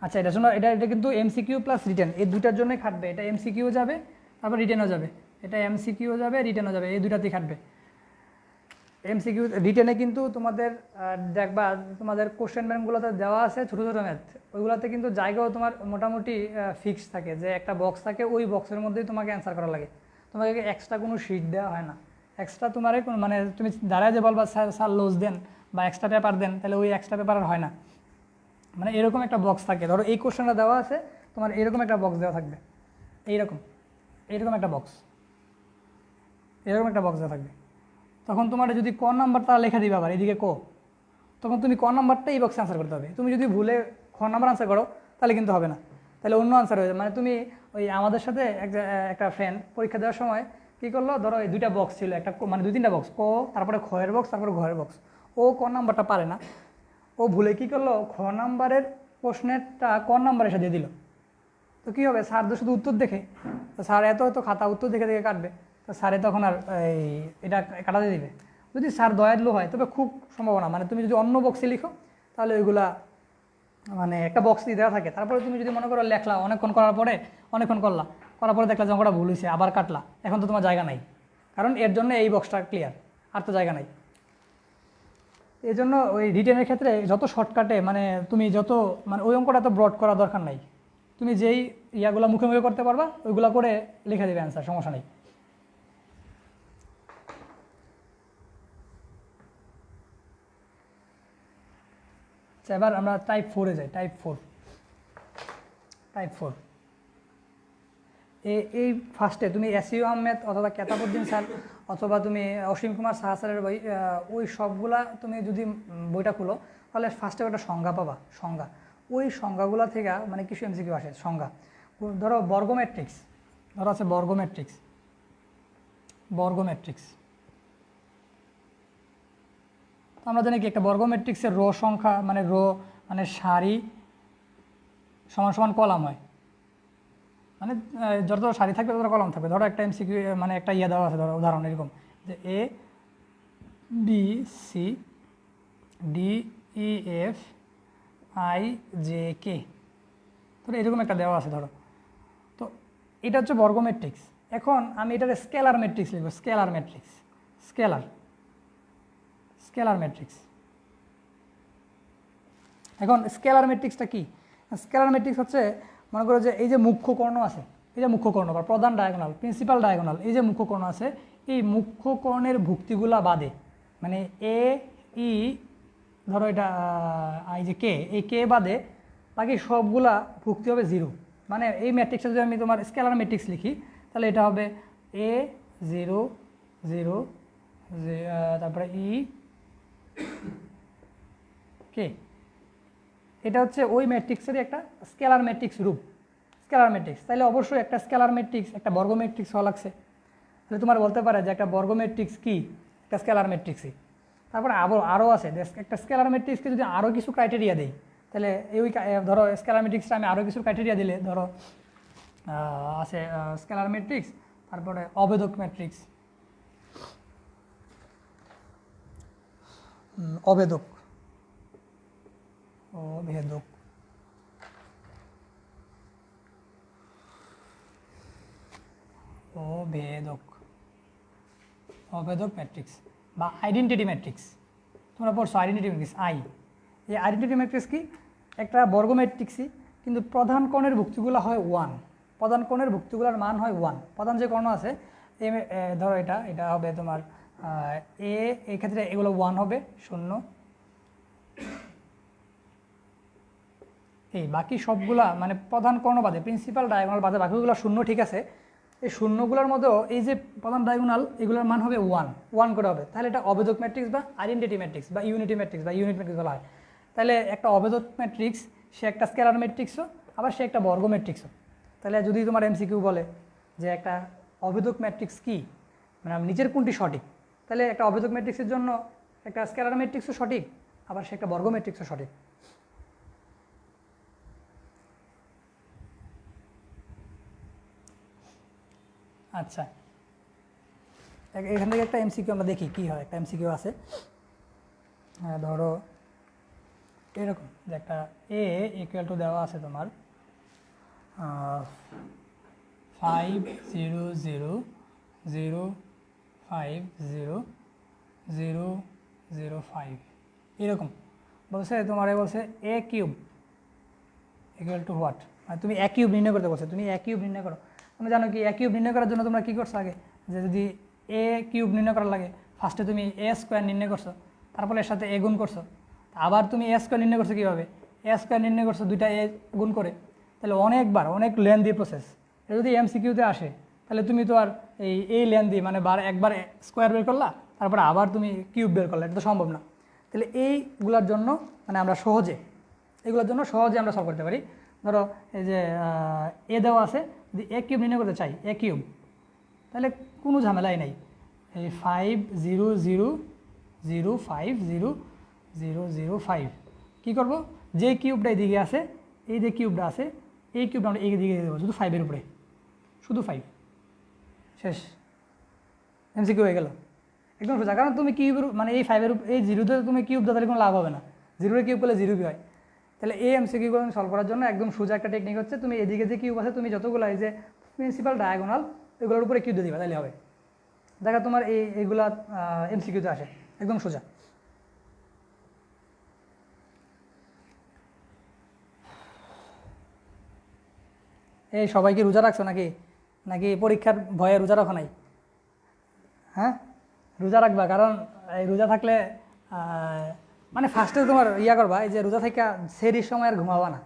আচ্ছা এটা শোনো, এটা কিন্তু এমসিকিউ প্লাস রিটেন, এই দুটার জন্যই খাটবে। এটা এমসিকিউ যাবে, তারপর রিটেনও যাবে, এটা এমসিকিউ যাবে, রিটেনও যাবে, এই দুটাতেই খাটবে। এমসিকিউ রিটেনে কিন্তু তোমাদের দেখবা তোমাদের কোশ্চেন ব্যাংকগুলোতে দেওয়া আছে ছোটো ছোটো ম্যাথ, ওইগুলোতে কিন্তু জায়গাও তোমার মোটামুটি ফিক্স থাকে, যে একটা বক্স থাকে, ওই বক্সের মধ্যেই তোমাকে অ্যান্সার করা লাগে, তোমাকে এক্সট্রা কোনো শিট দেওয়া হয় না। এক্সট্রা তোমার মানে তুমি দাঁড়ায় যে বলবা স্যার লোজ দেন বা এক্সট্রা পেপার দেন, তাহলে ওই এক্সট্রা পেপার আর হয় না, মানে এরকম একটা বক্স থাকে। ধরো এই কোশ্চেনটা দেওয়া আছে, তোমার এরকম একটা বক্স দেওয়া থাকবে, এইরকম একটা বক্স, দেওয়া থাকবে। তখন তোমার যদি ক নাম্বারটা লেখা দিবে আবার এদিকে তখন তুমি ক নাম্বারটা এই বক্সে আনসার করতে হবে। তুমি যদি ভুলে খ নাম্বার আনসার করো তাহলে কিন্তু হবে না, তাহলে অন্য আনসার হয়ে যাবে। মানে তুমি ওই আমাদের সাথে একটা ফ্রেন্ড পরীক্ষা দেওয়ার সময় কী করলো, ধরো এই দুইটা বক্স ছিল, একটা মানে 2-3টা বক্স, তারপরে খয়ের বক্স, তারপরে ঘরের বক্স, ও ক নাম্বারটা পারে না, ও ভুলে কী করলো, খ নাম্বারের প্রশ্নেরটা ক নাম্বার এসে দিয়ে দিল। তো কী হবে, স্যার তো শুধু উত্তর দেখে, তো স্যার এত খাতা উত্তর দেখে কাটবে, তো স্যারে তখন আর এটা কাটাতে দিবে। যদি স্যার দয়ালু হয় তবে খুব সম্ভাবনা, মানে তুমি যদি অন্য বক্সে লিখো তাহলে ওইগুলা মানে একটা বক্স দিয়ে দেওয়া থাকে। তারপরে তুমি যদি মনে করো লেখলা অনেকক্ষণ করার পরে করার পরে দেখলা যে অঙ্কটা ভুল হয়েছে, আবার কাটলা, এখন তো তোমার জায়গা নাই, কারণ এর জন্য এই বক্সটা ক্লিয়ার, আর তো জায়গা নাই। এই জন্য ওই রিটেনের ক্ষেত্রে যত শর্টকাটে, মানে তুমি যত মানে ওই অঙ্কটা তো ব্রড করা দরকার নাই, তুমি যেই ইয়াগুলো মুখে মুখে করতে পারবা ওইগুলো করে লিখে দেবে অ্যান্সার, সমস্যা নেই। এবার আমরা টাইপ 4-এ যাই। টাইপ 4 এই ফার্স্টে তুমি এসইউ আহমেদ অথবা কেতাবউদ্দিন স্যার অথবা তুমি অসীম কুমার সাহা স্যারের বই, ওই সবগুলা তুমি যদি বইটা খুলো তাহলে ফার্স্টে একটা সংজ্ঞা পাবা, সংজ্ঞা। ওই সংজ্ঞাগুলো থেকে মানে কিছু এমসিকিউ আসে সংজ্ঞা। ধরো বর্গ ম্যাট্রিক্স, ধরো আছে বর্গ ম্যাট্রিক্স। আমরা জানি কি একটা বর্গ ম্যাট্রিক্সের রো সংখ্যা মানে সারি সমান সমান কলাম হয়, মানে যত সারি থাকবে তত কলাম থাকবে। ধরো একটা এমসিকিউ মানে একটা দেওয়া আছে, ধরো উদাহরণ এরকম যে A B C D E F I J K, ধরো এরকম একটা দেওয়া আছে ধরো। তো এটা হচ্ছে বর্গ ম্যাট্রিক্স। এখন আমি এটার স্কেলার ম্যাট্রিক্স লিখব, scalar matrix, scalar scalar matrix. এখন স্কেলার ম্যাট্রিক্সটা কি? স্কেলার ম্যাট্রিক্স হচ্ছে, মনে করো যে এই যে মুখ্য কর্ণ আছে, এই যে মুখ্য কর্ণ বা প্রধান ডায়াগোনাল, প্রিন্সিপাল ডায়াগোনাল, এই যে মুখ্য কর্ণ আছে, এই মুখ্য কর্ণের ভুক্তিগুলা বাদে, মানে এ ই ধরো এটা এই যে কে, এই কে বাদে বাকি সবগুলা ভুক্তি হবে জিরো। মানে এই ম্যাট্রিক্সটা যদি আমি তোমার স্কেলার ম্যাট্রিক্স লিখি, তাহলে এটা হবে এ জিরো জিরো, তারপরে ই কে। এটা হচ্ছে ওই ম্যাট্রিক্সেরই একটা স্কেলার ম্যাট্রিক্স রূপ, স্কেলার ম্যাট্রিক্স। তাহলে অবশ্যই একটা স্কেলার ম্যাট্রিক্স একটা বর্গ ম্যাট্রিক্স হওয়া লাগছে। তাহলে তোমার বলতে পারে যে একটা বর্গ ম্যাট্রিক্স কি, একটা স্কেলার ম্যাট্রিক্সই। তারপরে আরও আছে, একটা স্কেলার ম্যাট্রিক্সকে যদি আরও কিছু ক্রাইটেরিয়া দেই, তাহলে এই ধরো স্কেলার ম্যাট্রিক্সটা আমি আরও কিছু ক্রাইটেরিয়া দিলে, ধরো আছে স্কেলার ম্যাট্রিক্স, তারপরে অভেদক ম্যাট্রিক্স, অভেদক অভেদক অভেদক অভেদক ম্যাট্রিক্স বা আইডেন্টিটি ম্যাট্রিক্স। তোমরা পড়ছো আইডেন্টিটি ম্যাট্রিক্স, এই আইডেন্টিটি ম্যাট্রিক্স কি? একটা বর্গ ম্যাট্রিক্সই, কিন্তু প্রধান কর্ণের ভুক্তিগুলো হয় 1, প্রধান কর্ণের ভুক্তিগুলোর মান হয় 1। প্রধান যে কর্ণ আছে, ধরো এটা হবে তোমার এই ক্ষেত্রে এগুলো 1 হবে, 0। এই বাকি সবগুলা মানে প্রধান কর্ণ বাদে, প্রিন্সিপাল ডায়াগোনাল বাদে বাকিগুলো 0, ঠিক আছে। এই শূন্যগুলোর মধ্যেও এই যে প্রধান ডায়াগোনাল, এগুলোর মান হবে 1 করে হবে। তাহলে এটা অভেদক ম্যাট্রিক্স বা আইডেন্টিটি ম্যাট্রিক্স বা ইউনিটি ম্যাট্রিক্স বা ইউনিট ম্যাট্রিক্স বলা হয়। তাহলে একটা অভেদক ম্যাট্রিক্স, সে একটা স্কেলার ম্যাট্রিক্সও, আবার সে একটা বর্গ ম্যাট্রিক্সও। তাহলে যদি তোমার এমসিকিউ বলে যে একটা অভেদক ম্যাট্রিক্স কি, মানে নিচের কোনটি সঠিক, তাহলে একটা অভেদক ম্যাট্রিক্সের জন্য একটা স্কেলার ম্যাট্রিক্সও সঠিক, আবার সে একটা বর্গ ম্যাট্রিক্সও সঠিক। আচ্ছা, এখান থেকে একটা এমসিকিউ আমরা দেখি কি হয়। একটা এমসিকিউ আছে, ধরো এরকম যে একটা এ ইকুয়াল টু দেওয়া আছে তোমার 5 0 0 0 5 0 0 0 5, এরকম বলছে। তোমার বলছে এ কিউব ইকুয়াল টু হোয়াট, মানে তুমি এ কিউব নির্ণয় করতে বলছে, তুমি এ কিউব নির্ণয় করো। তুমি জানো কি এ কিউব নির্ণয় করার জন্য তোমরা কী করছো আগে, যে যদি এ কিউব নির্ণয় করার লাগে, ফার্স্টে তুমি এ স্কোয়ার নির্ণয় করছো, তারপরে এর সাথে এ গুণ করছো, আবার তুমি এ স্কোয়ার নির্ণয় করছো কীভাবে, এ স্কোয়ার নির্ণয় করছো দুইটা এ গুণ করে। তাহলে অনেক লেন্দি প্রসেস। এটা যদি এমসিকিউতে আসে, তাহলে তুমি তো আর এই লেন্দি মানে একবার স্কোয়ার বের করলা, তারপরে আবার তুমি কিউব বের করলা, এটা তো সম্ভব না। তাহলে এইগুলোর জন্য মানে আমরা এগুলোর জন্য সহজে আমরা সলভ করতে পারি। ধরো এই যে এ দেওয়া আছে, যদি এ কিউব নির্ণয় করতে চাই, এ কিউব, তাহলে কোনো ঝামেলাই নেই। এই 5 0 0 0 5 0 0 0 5 কী করবো, যে কিউবটা এইদিকে আছে, এই যে কিউবটা আছে, এই কিউবটা আমরা এই দিকে দেবো, শুধু 5-এর উপরে, শুধু 5, শেষ, এমসিকিউ হয়ে গেল। একদম সোজা, কারণ তুমি কিউবের মানে এই 5-এর এই 0তে তুমি কিউব দাও, তাহলে কোনো লাভ হবে না। 0-এর কিউব করলে 0 হয়। তাহলে এই এমসিকিউগুলো সলভ করার জন্য একদম সোজা একটা টেকনিক হচ্ছে, তুমি এদিকে যে কিউব আছে, তুমি যতগুলো এই যে প্রিন্সিপাল ডায়াগোনাল, এগুলোর উপরে কিউব দিয়ে দিবা, তাহলে হবে। দেখা তোমার এইগুলা এমসিকিউতে আসে, একদম সোজা। এই সবাইকে রোজা রাখছো নাকি পরীক্ষার ভয়ে রোজা রাখো নাই? হ্যাঁ, রোজা রাখবা, কারণ এই রোজা থাকলে মানে ফার্স্টে তোমার করবা, এই যে রোজা থেকে সেহরির সময় আর ঘুমাবা না।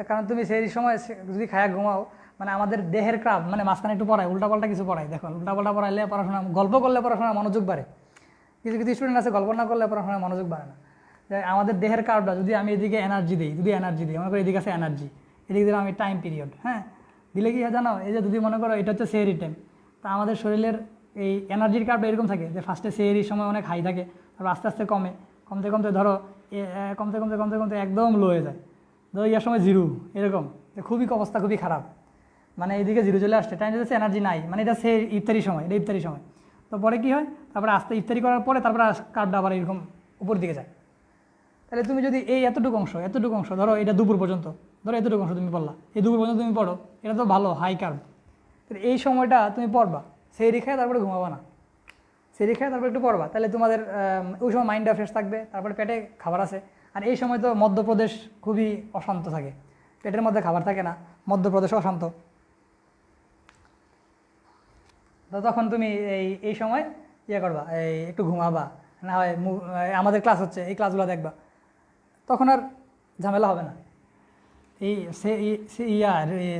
কারণ তুমি সেহরির সময় যদি খায়া ঘুমাও, মানে আমাদের দেহের ক্রাব মানে মাঝখানে একটু পড়ায়, উল্টাপাল্টা কিছু পড়ায়। দেখো উল্টাপাল্টা পড়াইলে পড়াশোনা, গল্প করলে পড়াশোনা মনোযোগ বাড়ে। কিছু স্টুডেন্ট আছে গল্প না করলে পড়াশোনায় মনোযোগ বাড়ে না। যে আমাদের দেহের কার্ভটা, যদি আমি এদিকে এনার্জি দিই, মনে করি এদিকে আছে এনার্জি, এদিকে দিলাম আমি টাইম পিরিয়ড, হ্যাঁ, দিলে কি জানো, এই যে যদি মনে করো এটা হচ্ছে সেহরি টাইম, তা আমাদের শরীরের এই এনার্জির কার্ভটা এরকম থাকে যে ফার্স্টে সেহরির সময় অনেক হাই থাকে, তারপর আস্তে আস্তে কমতে ধরো কমতে একদম লো হয়ে যায়, ধরো ইয়ার সময় 0, এরকম। খুবই অবস্থা খুবই খারাপ, মানে এইদিকে 0 চলে আসছে, টাইম যাচ্ছে, এনার্জি নাই, মানে এটা সে ইফতারি সময়, তো পরে কী হয়, তারপরে আস্তে ইফতারি করার পরে তারপরে কার্ভটা আবার এরকম উপর দিকে যায়। তাহলে তুমি যদি এই এতটুকু অংশ ধরো, এটা দুপুর পর্যন্ত, ধরো এতটুকু অংশ তুমি পড়লা, এই দুপুর পর্যন্ত তুমি পড়ো, এটা তো ভালো হাই কার্ব। তাহলে এই সময়টা তুমি পড়বা, সেই রেখায় তারপরে ঘুমাবা না, সেই রেখায় তারপরে একটু পড়বা, তাহলে তোমাদের ওই সময় মাইন্ডটা ফ্রেশ থাকবে, তারপরে পেটে খাবার আছে। আর এই সময় তো মধ্যপ্রদেশ খুবই অশান্ত থাকে, পেটের মধ্যে খাবার থাকে না, মধ্যপ্রদেশ অশান্ত। তো তখন তুমি এই সময় ইয়ে করবা, একটু ঘুমাবা, না হয় আমাদের ক্লাস হচ্ছে, এই ক্লাসগুলো দেখবা, তখন আর ঝামেলা হবে না।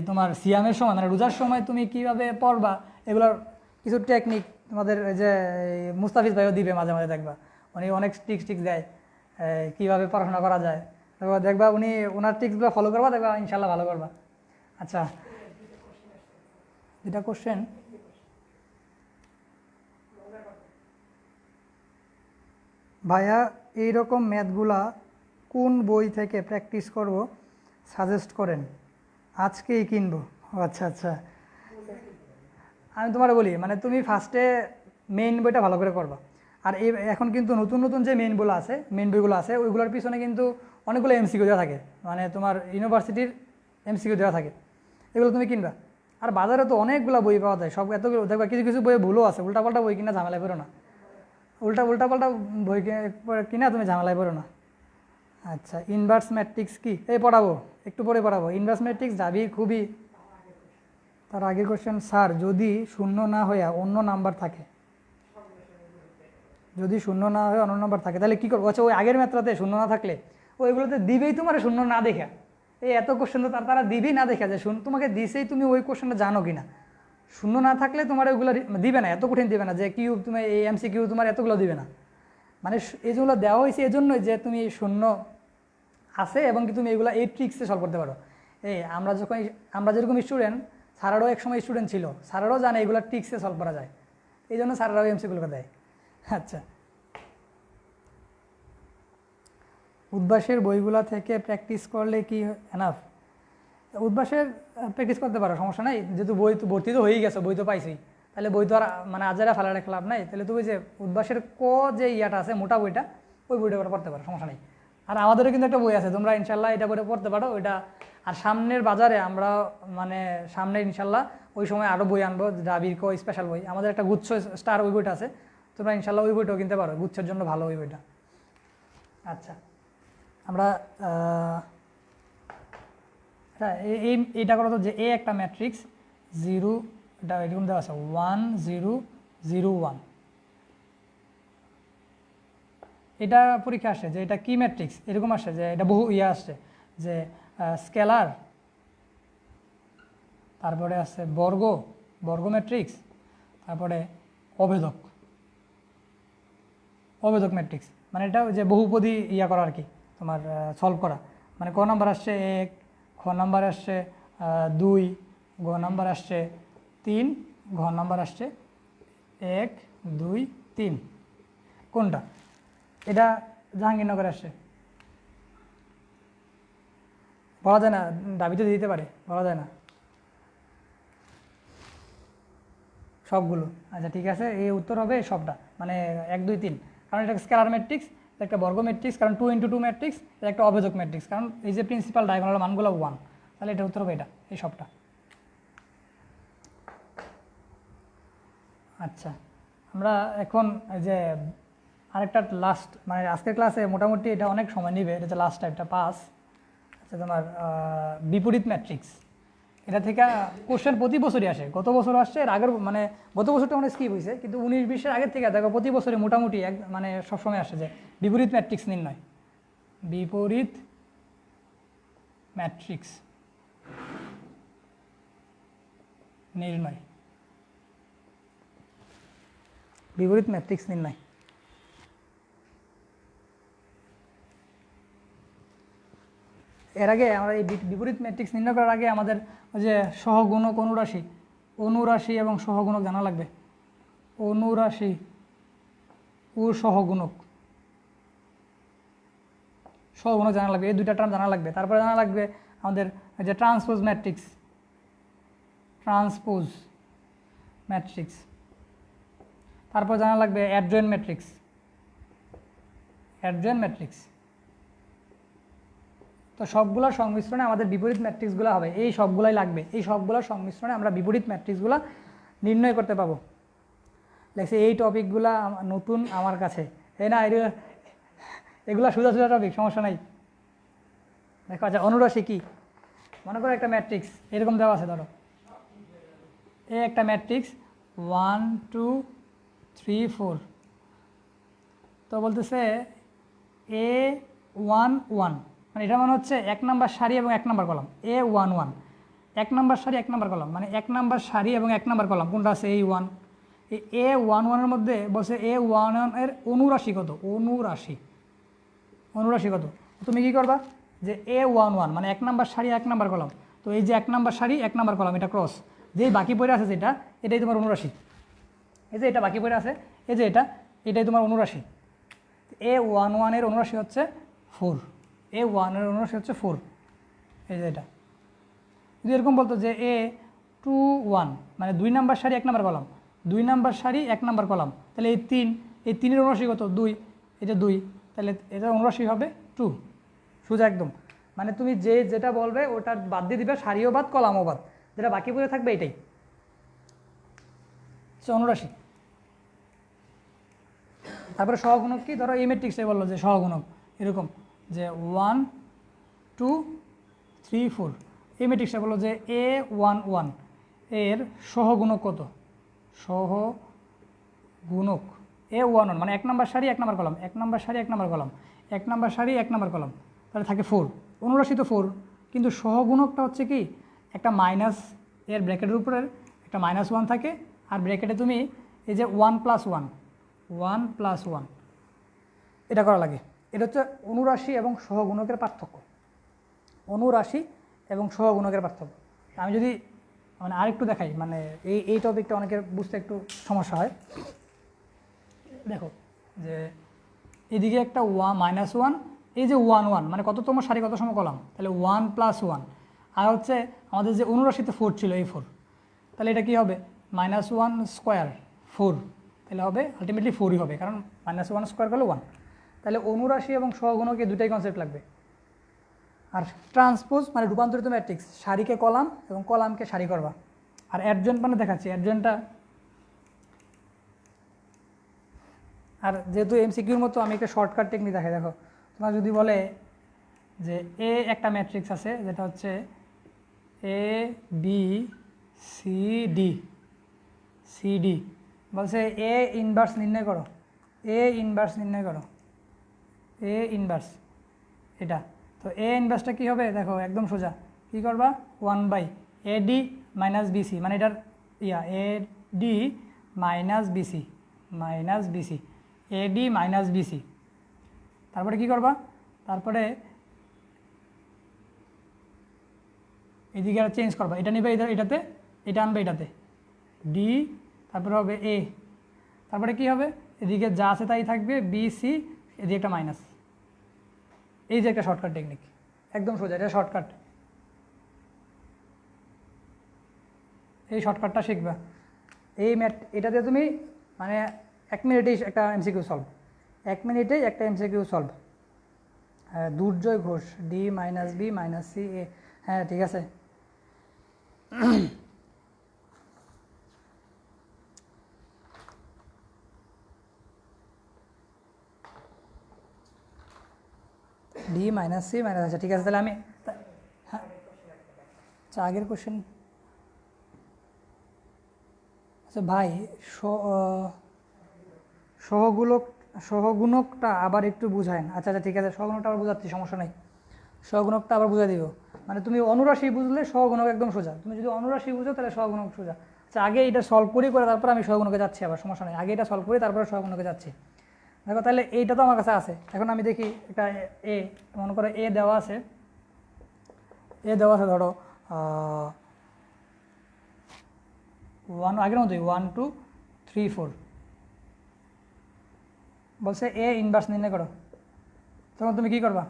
তোমার সিয়ামের সময় মানে রোজার সময় তুমি কিভাবে পড়বা এগুলোর কিছু টেকনিক তোমাদের যে মুস্তাফিজ ভাইও দিবে, মাঝে মাঝে দেখবা উনি অনেক টিক্স দেয় কীভাবে পড়াশোনা করা যায়, তারপর দেখবা উনি ওনার টিক্সগুলো ফলো করবা, দেখবা ইনশাল্লাহ ভালো করবা। আচ্ছা, এটা কোশ্চেন ভাইয়া, এইরকম ম্যাথগুলা কোন বই থেকে প্র্যাকটিস করব সাজেস্ট করেন, আজকেই কিনবো। আচ্ছা আচ্ছা, আমি তোমার বলি, মানে তুমি ফার্স্টে মেইন বইটা ভালো করে করবা। আর এখন কিন্তু নতুন নতুন যে মেইন বইগুলো আছে ওইগুলোর পিছনে কিন্তু অনেকগুলো এমসিকিউ দেওয়া থাকে, মানে তোমার ইউনিভার্সিটির এমসিকিউ দেওয়া থাকে, এগুলো তুমি কিনবা। আর বাজারে তো অনেকগুলো বই পাওয়া যায়, সব এতগুলো দেখবা, কিছু কিছু বইয়ে ভুলও আছে, উল্টাপাল্টা বই কিনা ঝামেলায় পড়ো না, উল্টাপাল্টা বই কিনা তুমি ঝামেলায় পড়ো না। আচ্ছা, ইনভার্স ম্যাট্রিক্স কি? এই পড়াবো, একটু পরে পড়াবো। ইনভার্স ম্যাট্রিক্স যাবি খুবই। তার আগে কোশ্চেন, স্যার যদি শূন্য না হয়ে অন্য নাম্বার থাকে, যদি শূন্য না হয়ে অন্য নাম্বার থাকে তাহলে কী করবো? আচ্ছা, ওই আগের মাত্রাতে শূন্য না থাকলে ওইগুলোতে দিবেই তোমার শূন্য না দেখা। এই এত কোশ্চেন তো তারা দিবেই না দেখা, যে তোমাকে দিছেই তুমি ওই কোশ্চেনটা জানো কি না। শূন্য না থাকলে তোমার ওইগুলো দিবে না, এত কঠিন দিবে না, যে কিউ তুমি এই এমসি কিউ তোমার এতগুলো দিবে না। মানে এইগুলো দেওয়া হয়েছে এজন্যই যে তুমি শূন্য আছে এবং কি তুমি এগুলো এই ট্রিক্সে সলভ করতে পারো। আমরা যেরকম স্টুডেন্ট, স্যারেরাও এক সময় স্টুডেন্ট ছিল, স্যারেরাও জানে এগুলো ট্রিক্সে সলভ করা যায়, এই জন্য স্যারেরাও এমসিগুলোকে দেয়। আচ্ছা, উদ্ভাসের বইগুলা থেকে প্র্যাকটিস করলে কি এনাফ? উদ্ভাসের প্র্যাকটিস করতে পারো, সমস্যা নাই, যেহেতু বই তো ভর্তি তো হয়েই গেছো, বই তো পাইছি, তাহলে বই তো আর মানে আজারা ফেলা রেখে লাভ নাই, তাহলে তুমি যে উদ্ভাসের যে ইয়াটা আছে মোটা বইটা, ওই বইটা করে পড়তে পারো, সমস্যা নেই। আর আমাদেরও কিন্তু একটা বই আছে, তোমরা ইনশাল্লাহ এটা করে পড়তে পারো ওইটা। আর সামনের বাজারে আমরা মানে সামনে ইনশাল্লাহ ওই সময় আরও বই আনবো, ডাবির স্পেশাল বই, আমাদের একটা গুচ্ছ স্টার ওই বইটা আছে, তোমরা ইনশাল্লাহ ওই বইটাও কিনতে পারো, গুচ্ছের জন্য ভালো ওই বইটা। আচ্ছা, আমরা এইটা করো তো, যে এ একটা ম্যাট্রিক্স 0, এটা এরকম দেওয়া আছে 1 0 0 1, এটা পরীক্ষা আসে যে এটা কি ম্যাট্রিক্স, এরকম আসে যে এটা বহু আসছে যে স্কেলার, তারপরে আছে বর্গ ম্যাট্রিক্স, তারপরে অভেদক ম্যাট্রিক্স, মানে এটা যে বহুপদী করা আর কি, তোমার সলভ করা, মানে ক নাম্বার আসছে 1, খ নাম্বার আসছে 2, গ নাম্বার আসছে 3, ঘ নাম্বার আসছে 1 2 3। কোনটা? এটা জাহাঙ্গীরনগর আসছে, বলা যায় না, দাবিতে দিতে পারে, বলা যায় না সবগুলো। আচ্ছা ঠিক আছে, এই উত্তর হবে সবটা, মানে 1 2 3, কারণ এটা স্কেলার ম্যাট্রিক্স, এটা একটা বর্গ ম্যাট্রিক্স, কারণ 2 × 2 ম্যাট্রিক্স, এটা একটা অভেদক ম্যাট্রিক্স, কারণ এই যে প্রিন্সিপাল ডায়াগোনাল মানগুলো 1, তাহলে এটা উত্তর হবে এটা, এই সবটা। আচ্ছা, আমরা এখন যে আরেকটা লাস্ট, মানে আজকের ক্লাসে মোটামুটি এটা অনেক সময় নিবে, এটা হচ্ছে লাস্ট টাইপটা 5। আচ্ছা, তোমার বিপরীত ম্যাট্রিক্স, এটা থেকে কোশ্চেন প্রতি বছরই আসে, গত বছর আসছে, এর আগের মানে গত বছরটা মানে স্কিপ হয়েছে, কিন্তু 19-20-এর আগের থেকে দেখো প্রতি বছরে মোটামুটি মানে সবসময় আসে যে বিপরীত ম্যাট্রিক্স নির্ণয়, বিপরীত ম্যাট্রিক্স নির্ণয়, বিপরীত ম্যাট্রিক্স নির্ণয়। এর আগে আমরা এই বিপরীত ম্যাট্রিক্স নির্ণয় করার আগে আমাদের ওই যে সহগুণক অনুরাশি এবং সহগুণক জানা লাগবে, অনুরাশি ও সহগুণক জানা লাগবে, এই দুইটা টার্ম জানা লাগবে। তারপরে জানা লাগবে আমাদের যে ট্রান্সপোজ ম্যাট্রিক্স, তারপর জানা লাগবে অ্যাডজয়েন্ট ম্যাট্রিক্স, তো সবগুলোর সংমিশ্রণে আমাদের বিপরীত ম্যাট্রিক্সগুলো হবে, এই সবগুলাই লাগবে, এই সবগুলোর সংমিশ্রণে আমরা বিপরীত ম্যাট্রিক্সগুলো নির্ণয় করতে পাবো। লেখছে এই টপিকগুলো নতুন আমার কাছে, এই না এগুলো সোজা সোজা টপিক, সমস্যা নাই। দেখো আচ্ছা অনুরাশি কী, মনে করো একটা ম্যাট্রিক্স এরকম দেওয়া আছে, ধরো এ একটা ম্যাট্রিক্স 1 2 3 4, তো বলতেছে A11, মানে এটা মানে হচ্ছে 1 নাম্বার সারি এবং 1 নাম্বার কলাম। A11 1 নাম্বার সারি 1 নাম্বার কলাম, মানে 1 নাম্বার সারি এবং 1 নাম্বার কলাম কোনটা আছে, A1। এই A11 মধ্যে বলছে A11 এর অনুরাশি কত, অনুরাশি কত। তুমি কি করবা যে A11 মানে 1 নাম্বার সারি 1 নাম্বার কলাম, তো এই যে 1 নাম্বার সারি 1 নাম্বার কলাম এটা ক্রস, যেই বাকি পড়ে আছে যেটা, এটাই তোমার অনুরাশি। এই যে এটা বাকি পড়ে আছে, এই যে এটাই তোমার অনুরাশি। A11 এর অনুরাশি হচ্ছে 4, A1 এর অনুরাশি হচ্ছে 4। এই যে এটা যদি এরকম বলতো যে A21 মানে 2 নাম্বার সারি 1 নাম্বার কলাম, 2 নাম্বার সারি 1 নাম্বার কলাম, তাহলে এই 3-এর অনুরাশি কত, 2, এটা 2, তাহলে এটা অনুরাশি হবে 2, সোজা একদম। মানে তুমি যেটা বলবে ওটা বাদ দিয়ে দিবে, সারিও বাদ কলামও বাদ, যেটা বাকি পড়ে থাকবে এটাই অনুরাশি। তারপরে সহগুণক কি, ধরো এই ম্যাট্রিক্সে বললো যে সহগুণক এরকম যে 1 2 3 4, এই ম্যাট্রিক্সে বললো যে A11 এর সহগুণক কত, সহগুণক A11 মানে 1 নাম্বার সারি 1 নাম্বার কলাম, 1 নাম্বার সারি 1 নাম্বার কলাম, 1 নাম্বার সারি 1 নাম্বার কলাম, তাহলে থাকে 4, অনুরাশি তো 4, কিন্তু সহগুণকটা হচ্ছে কি একটা মাইনাস, এর ব্র্যাকেটের উপরে একটা -1 থাকে, আর ব্র্যাকেটে তুমি এই যে 1 + 1 এটা করা লাগে। এটা হচ্ছে অনুরাশি এবং সহগুণকের পার্থক্য, অনুরাশি এবং সহগুণকের পার্থক্য। আমি যদি মানে আরেকটু দেখাই, মানে এই টপিকটা অনেকের বুঝতে একটু সমস্যা হয়। দেখো যে এদিকে একটা -1, এই যে 1 মানে কততম সারি কততম কলাম, তাহলে 1 + 1, আর হচ্ছে আমাদের যে অনুরাশিতে 4 ছিল এই 4, তাহলে এটা কি হবে -1 স্কোয়ার 4, তাহলে হবে আলটিমেটলি 4ই হবে, কারণ -1 স্কোয়ার করলে 1। তাহলে অনুরাশি এবং সহগুণকে দুটাই কনসেপ্ট লাগবে। আর ট্রান্সপোজ মানে রূপান্তরিত ম্যাট্রিক্স, সারিকে কলাম এবং কলামকে সারি করবা। আর অ্যাডজয়েন্ট মানে দেখাচ্ছি, অ্যাডজয়েন্টটা আর যেহেতু এমসিকিউর মতো আমি একটা শর্টকাট টেকনিক দেখাই। দেখো তোমার যদি বলে যে এ একটা ম্যাট্রিক্স আছে যেটা হচ্ছে ABCD, বলছে এ ইনভার্স নির্ণয় করো, এ ইনভার্স এটা, তো এ ইনভার্সটা কী হবে, দেখো একদম সোজা কী করবা, 1/AD - BC, মানে এটার AD - BC, AD - BC। তারপরে কি করবা, তারপরে এদিকে আর চেঞ্জ করবা, এটা নিবে এটাতে, এটা আনবে এটাতে, ডি, তারপরে হবে এ, তারপরে কি হবে এদিকে যা আছে তাই থাকবে, BC, এদিকে একটা মাইনাস। এই যে একটা শর্টকাট টেকনিক, একদম সোজা, এটা শর্টকাট, এই শর্টকাটটা শিখবা। এটাতে তুমি মানে 1 মিনিটেই একটা এমসিকিউ সলভ, 1 মিনিটেই একটা এমসিকিউ সলভ। হ্যাঁ দুর্জয় Ghosh, D - B - C A, হ্যাঁ ঠিক আছে। D - C - আচ্ছা ঠিক আছে, তাহলে আমি হ্যাঁ আচ্ছা আগের কোশ্চেন, আচ্ছা ভাই সহগুণকটা আবার একটু বুঝায়েন। আচ্ছা ঠিক আছে, সহগুণকটা আবার বুঝাচ্ছি, সমস্যা নেই, সহগুণকটা আবার বুঝাই দিব। মানে তুমি অনুরাশি বুঝলে সহগুণক একদম সোজা, তুমি যদি অনুরাশি বুঝো তাহলে সহগুণক সোজা। আচ্ছা আগে এটা সলভ করে তারপর আমি সহগুণকে যাচ্ছি, আবার সমস্যা নেই, আগে এটা সলভ করি তারপরে সহগুণকে যাচ্ছি। দেখো তাহলে এইটা তো আমার কাছে আছে, এখন আমি দেখি একটা মনে করো এ দেওয়া আছে, ধরো 1 আগের মতোই 1 2 3 4, বলছে এ ইনভার্স নির্ণয় করো। তখন তুমি কী করবা,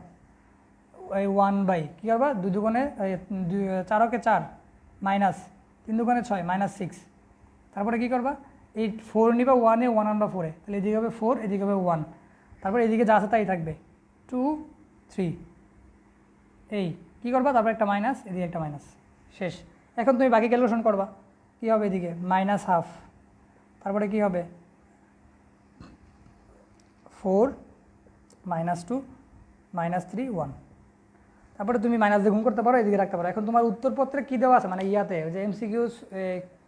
ওই 1/, কী করবা 2 দুগুণে 4 4 মাইনাস 3 দুগুণে 6 -6, তারপরে কী করবা এই 4 নিবা 1 আনবা 4, তাহলে এদিকে হবে 4, এদিকে হবে 1, তারপরে এদিকে যা আছে তাই থাকবে 2 3, এই কী করবা, তারপর একটা মাইনাস, এদিকে একটা মাইনাস, শেষ। এখন তুমি বাকি ক্যালকুলেশন করবা, কী হবে এদিকে -1/2, তারপরে কী হবে 4 -2 -3 1, তারপরে তুমি মাইনাস দিয়ে গুণ করতে পারো, এদিকে রাখতে পারো। এখন তোমার উত্তরপত্রে কী দেওয়া আছে, মানে ইয়াতে যে এমসিকিউস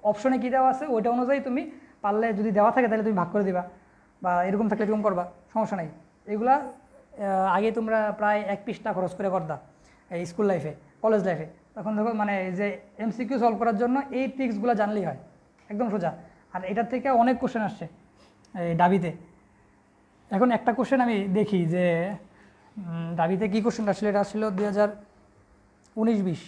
অপশনে কী দেওয়া আছে ওইটা অনুযায়ী তুমি পারলে যদি দেওয়া থাকে তাহলে তুমি ভাগ করে দিবা, বা এরকম থাকলে এরকম করবা, সমস্যা নেই। এগুলা আগে তোমরা প্রায় 1 পৃষ্ঠা খরচ করে করতা এই স্কুল লাইফে, কলেজ লাইফে। তখন দেখো মানে যে এমসিকিউ সলভ করার জন্য এই ট্রিক্সগুলো জানলেই হয়, একদম সোজা। আর এটার থেকে অনেক কোশ্চেন আসছে এই ডাবিতে। এখন একটা কোশ্চেন আমি দেখি যে ডাবিতে কী কোশ্চেন আসলে, এটা আসলে 2019-20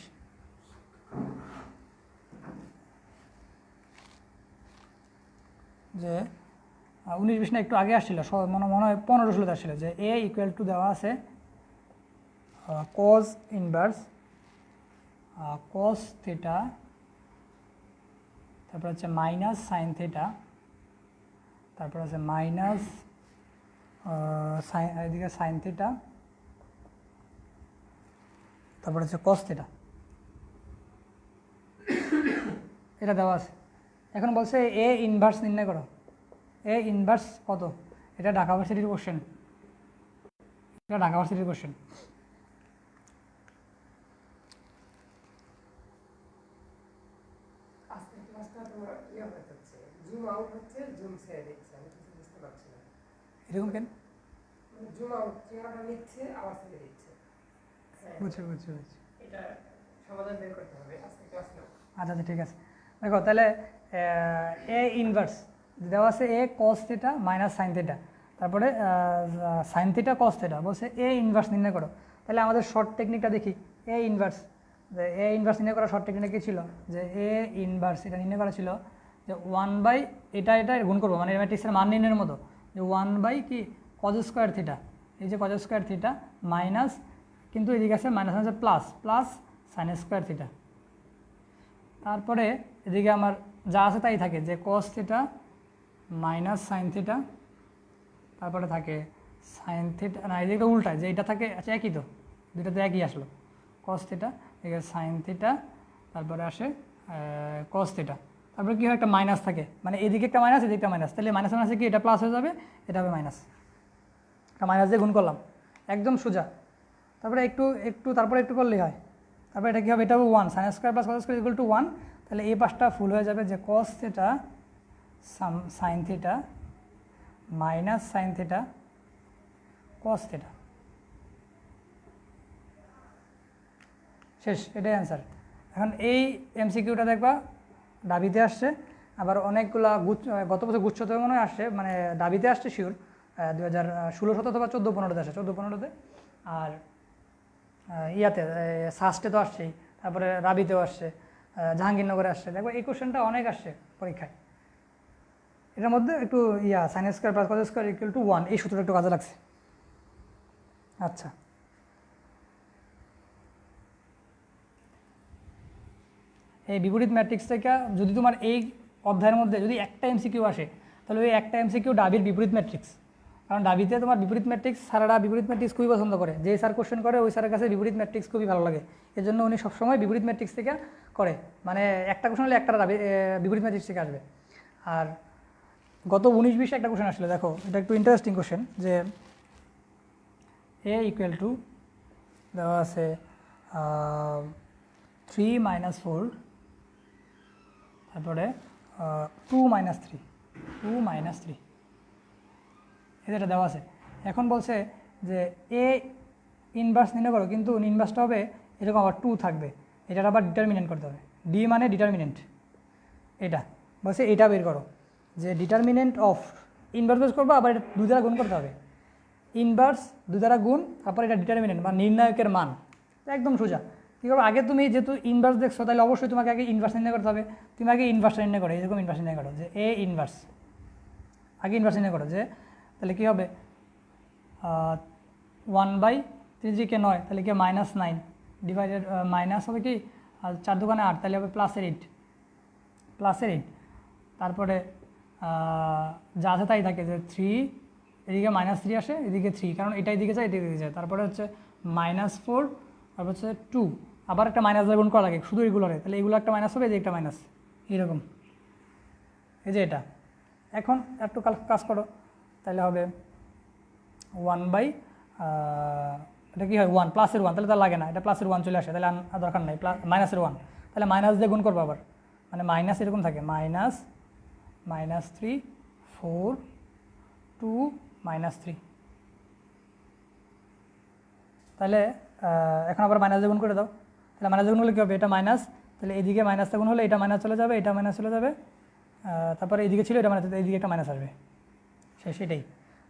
যে 19-20 না একটু আগে আসছিল, মনে হয় 15-16 আসছিল, যে এ ইকুয়াল টু দেওয়া আছে কজ ইনভার্স কস থিটা, তারপর হচ্ছে মাইনাস সাইন থিটা, তারপর আছে মাইনাস এদিকে সাইন থিটা, তারপর হচ্ছে কস থিটা, এটা দেওয়া আছে। এখন বলছে এ ইনভার্স নির্ণয় করো। এ ইনভার্স কত, এটা ঢাকা ভার্সিটির কোশ্চেন, এটা ঢাকা ভার্সিটির কোশ্চেন। এরকম কেন? বুঝছি। আচ্ছা ঠিক আছে, দেখো তাহলে এ ইনভার্স দেওয়া আছে A cos theta minus sine theta, তারপরে সাইন থিটা কস থিটা, বলছে এ ইনভার্স নির্ণয় করো। তাহলে আমাদের শর্ট টেকনিকটা দেখি। এ ইনভার্স, যে এ ইনভার্স নির্ণয় করা শর্ট টেকনিকটা কী ছিল, যে এ ইনভার্স এটা নির্ণয় করা ছিল যে 1/, এটা গুণ করবো, মানে ম্যাট্রিক্সের মান নির্ণয়ের মতো, যে 1/, কি কজ স্কোয়ার থিটা, এই যে কজ স্কোয়ার থিটা মাইনাস, কিন্তু এদিকে আছে মাইনাস আছে প্লাস সাইন স্কোয়ার থিটা, তারপরে এদিকে আমার যা আছে তাই থাকে, যে কস থিটা মাইনাস সাইন থিটা, তারপরে থাকে সাইন থিটা, না এদিকে উল্টায়, যে এটা থাকে, আচ্ছা একই তো, দুইটাতে একই আসলো, কস থিটা, এদিকে সাইন থিটা, তারপরে আসে কস থিটা, তারপরে কী হয় একটা মাইনাস থাকে, মানে এদিকে একটা মাইনাস এদিকে একটা মাইনাস, তাহলে মাইনাস মাইনাসে কি এটা প্লাস হয়ে যাবে, এটা হবে মাইনাস, একটা মাইনাস দিয়ে গুণ করলাম, একদম সোজা। তারপরে তারপরে একটু করলেই হয়, তারপরে এটা কী হবে, এটা হবে 1, sine square plus cos square equal to 1, তাহলে এই পাশটা ফুল হয়ে যাবে, যে cos theta sine theta minus sine theta cos theta, শেষ, এটাই অ্যান্সার। এখন এই এমসিকিউটা দেখবা ডাবিতে আসছে, আবার অনেকগুলা গত বছর গুচ্ছতে মনে হয় আসছে, মানে ডাবিতে আসছে শিওর 2016-17 অথবা 14-15-তে আসে, 14-15-তে, আর ইয়াতে সাস্টে তো আসছেই, তারপরে রাবিতেও আসছে, জাহাঙ্গীরনগরে আসছে, দেখো এই কোশ্চেনটা অনেক আসছে পরীক্ষায়। এটার মধ্যে একটু sine square plus cos square equal to 1, এই সূত্রটা একটু কাজে লাগছে। আচ্ছা, এই বিপরীত ম্যাট্রিক্স থেকে যদি তোমার এই অধ্যায়ের মধ্যে যদি একটা এমসিকিউ আসে, তাহলে ওই একটা এমসিকিউ ডাবির বিপরীত ম্যাট্রিক্স, কারণ ডাবিতে তোমার বিপরীত ম্যাট্রিক্স, স্যারেরা বিপরীত ম্যাট্রিক্স খুবই পছন্দ করে, যে স্যার কোশ্চেন করে ওই স্যারের কাছে বিপরীত ম্যাট্রিক্স খুবই ভালো লাগে, এর জন্য উনি সবসময় বিপরীত ম্যাট্রিক্স থেকে করে, মানে একটা কোশ্চেন হলে একটা বিপরীত ম্যাট্রিক্স থেকে আসবে। আর গত 19-20 একটা কোশ্চেন আসলে, দেখো এটা একটু ইন্টারেস্টিং কোশ্চেন, যে এ ইকুয়াল টু দেওয়া আছে 3 - 4, তারপরে 2 - 3 এটা দেওয়া আছে। এখন বলছে যে এ ইনভার্স নির্ণয় করো, কিন্তু ইনভার্সটা হবে এরকম, আবার 2 থাকবে, এটার আবার ডিটারমিনেন্ট করতে হবে, ডি মানে ডিটারমিনেন্ট, এটা বলছে এটা বের করো, যে ডিটারমিনেন্ট অফ ইনভার্স বের করবো, আবার এটা 2 দ্বারা গুণ করতে হবে, ইনভার্স 2 দ্বারা গুণ, তারপর এটা ডিটারমিনেন্ট বা নির্ণায়কের মান, একদম সোজা। কী করবো, আগে তুমি যেহেতু ইনভার্স দেখছো, তাহলে অবশ্যই তোমাকে আগে ইনভার্স নির্ণয় করতে হবে, তুমি আগে ইনভার্সটা নির্ণয় করো, এরকম ইনভার্স নির্ণয় করো, যে এ ইনভার্স, আগে ইনভার্স নির্ণয় করো, যে তাহলে কী হবে 1/3 কে 9, তাহলে কি -9 ডিভাইডেড মাইনাস হবে কি 4 দোকানে 8, তাহলে হবে +8, তারপরে যা আছে তাই থাকে, যে 3 এদিকে -3 আসে, এদিকে 3, কারণ এটা এদিকে যায়, এটা এদিকে যায়, তারপরে হচ্ছে -4 তারপর হচ্ছে 2, আবার একটা মাইনাস দিয়ে গুণ করা লাগে শুধু এগুলোরে, তাহলে এগুলো একটা মাইনাস হবে, এই যে একটা মাইনাস, এইরকম, এই যে এটা। এখন একটু কাজ করো, তাহলে হবে 1 বাই, এটা কী হয় 1 প্লাসের 1, তাহলে তার লাগে না, এটা প্লাসের 1 চলে আসে, তাহলে আর দরকার নাই, মাইনাসের 1, তাহলে মাইনাস দিয়ে গুণ করবো আবার, মানে মাইনাস এরকম থাকে, -3 4 2 -3, তাহলে এখন আবার মাইনাস দিয়ে গুণ করে দাও, তাহলে মাইনাস গুণ হলে কী হবে, এটা মাইনাস, তাহলে এইদিকে মাইনাসটা গুণ হলে এটা মাইনাস চলে যাবে, এটা মাইনাস চলে যাবে, তারপরে এইদিকে ছিল এটা মাইনাস, এইদিকে একটা মাইনাস আসবে, সেটাই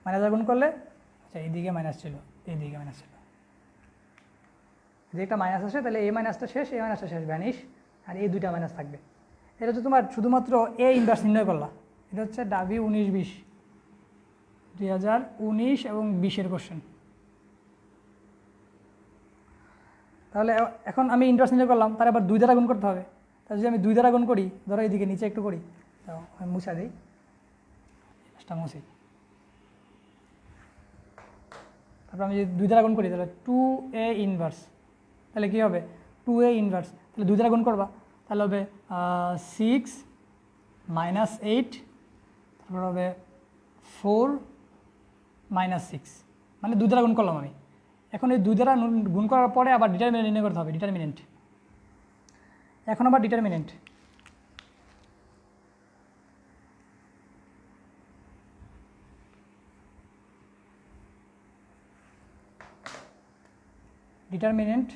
মাইনাস গুণ করলে, আচ্ছা এইদিকে মাইনাস ছিল, এইদিকে মাইনাস ছিল, এদিকে একটা মাইনাস আসে, তাহলে এই মাইনাসটা শেষ, এই মাইনাসটা শেষ, ভ্যানিশ, আর এই দুইটা মাইনাস থাকবে। এটা হচ্ছে তোমার শুধুমাত্র এ ইনভার্স নির্ণয় করলা, এটা হচ্ছে ডাবি 19-20 2019 এবং 20-এর কোশ্চেন। তাহলে এখন আমি ইনভার্স নির্ণয় করলাম, তার আবার 2 দ্বারা গুণ করতে হবে, তাহলে যদি আমি 2 দ্বারা গুণ করি, ধরো এইদিকে নিচে একটু করি, তো আমি মুছা দিই, এটা মুছি, তারপর আমি যদি 2 দ্বারা গুণ করি, তাহলে 2a ইনভার্স, তাহলে কী হবে 2a ইনভার্স, তাহলে 2 দ্বারা গুণ করবা, তাহলে হবে 6 -8, তারপর হবে 4 -6, মানে 2 দ্বারা গুণ করলাম আমি। এখন এই 2 দ্বারা গুণ করার পরে আবার ডিটারমিনেন্ট নির্ণয় করতে হবে, ডিটারমিনেন্ট, এখন আবার determinant, determinant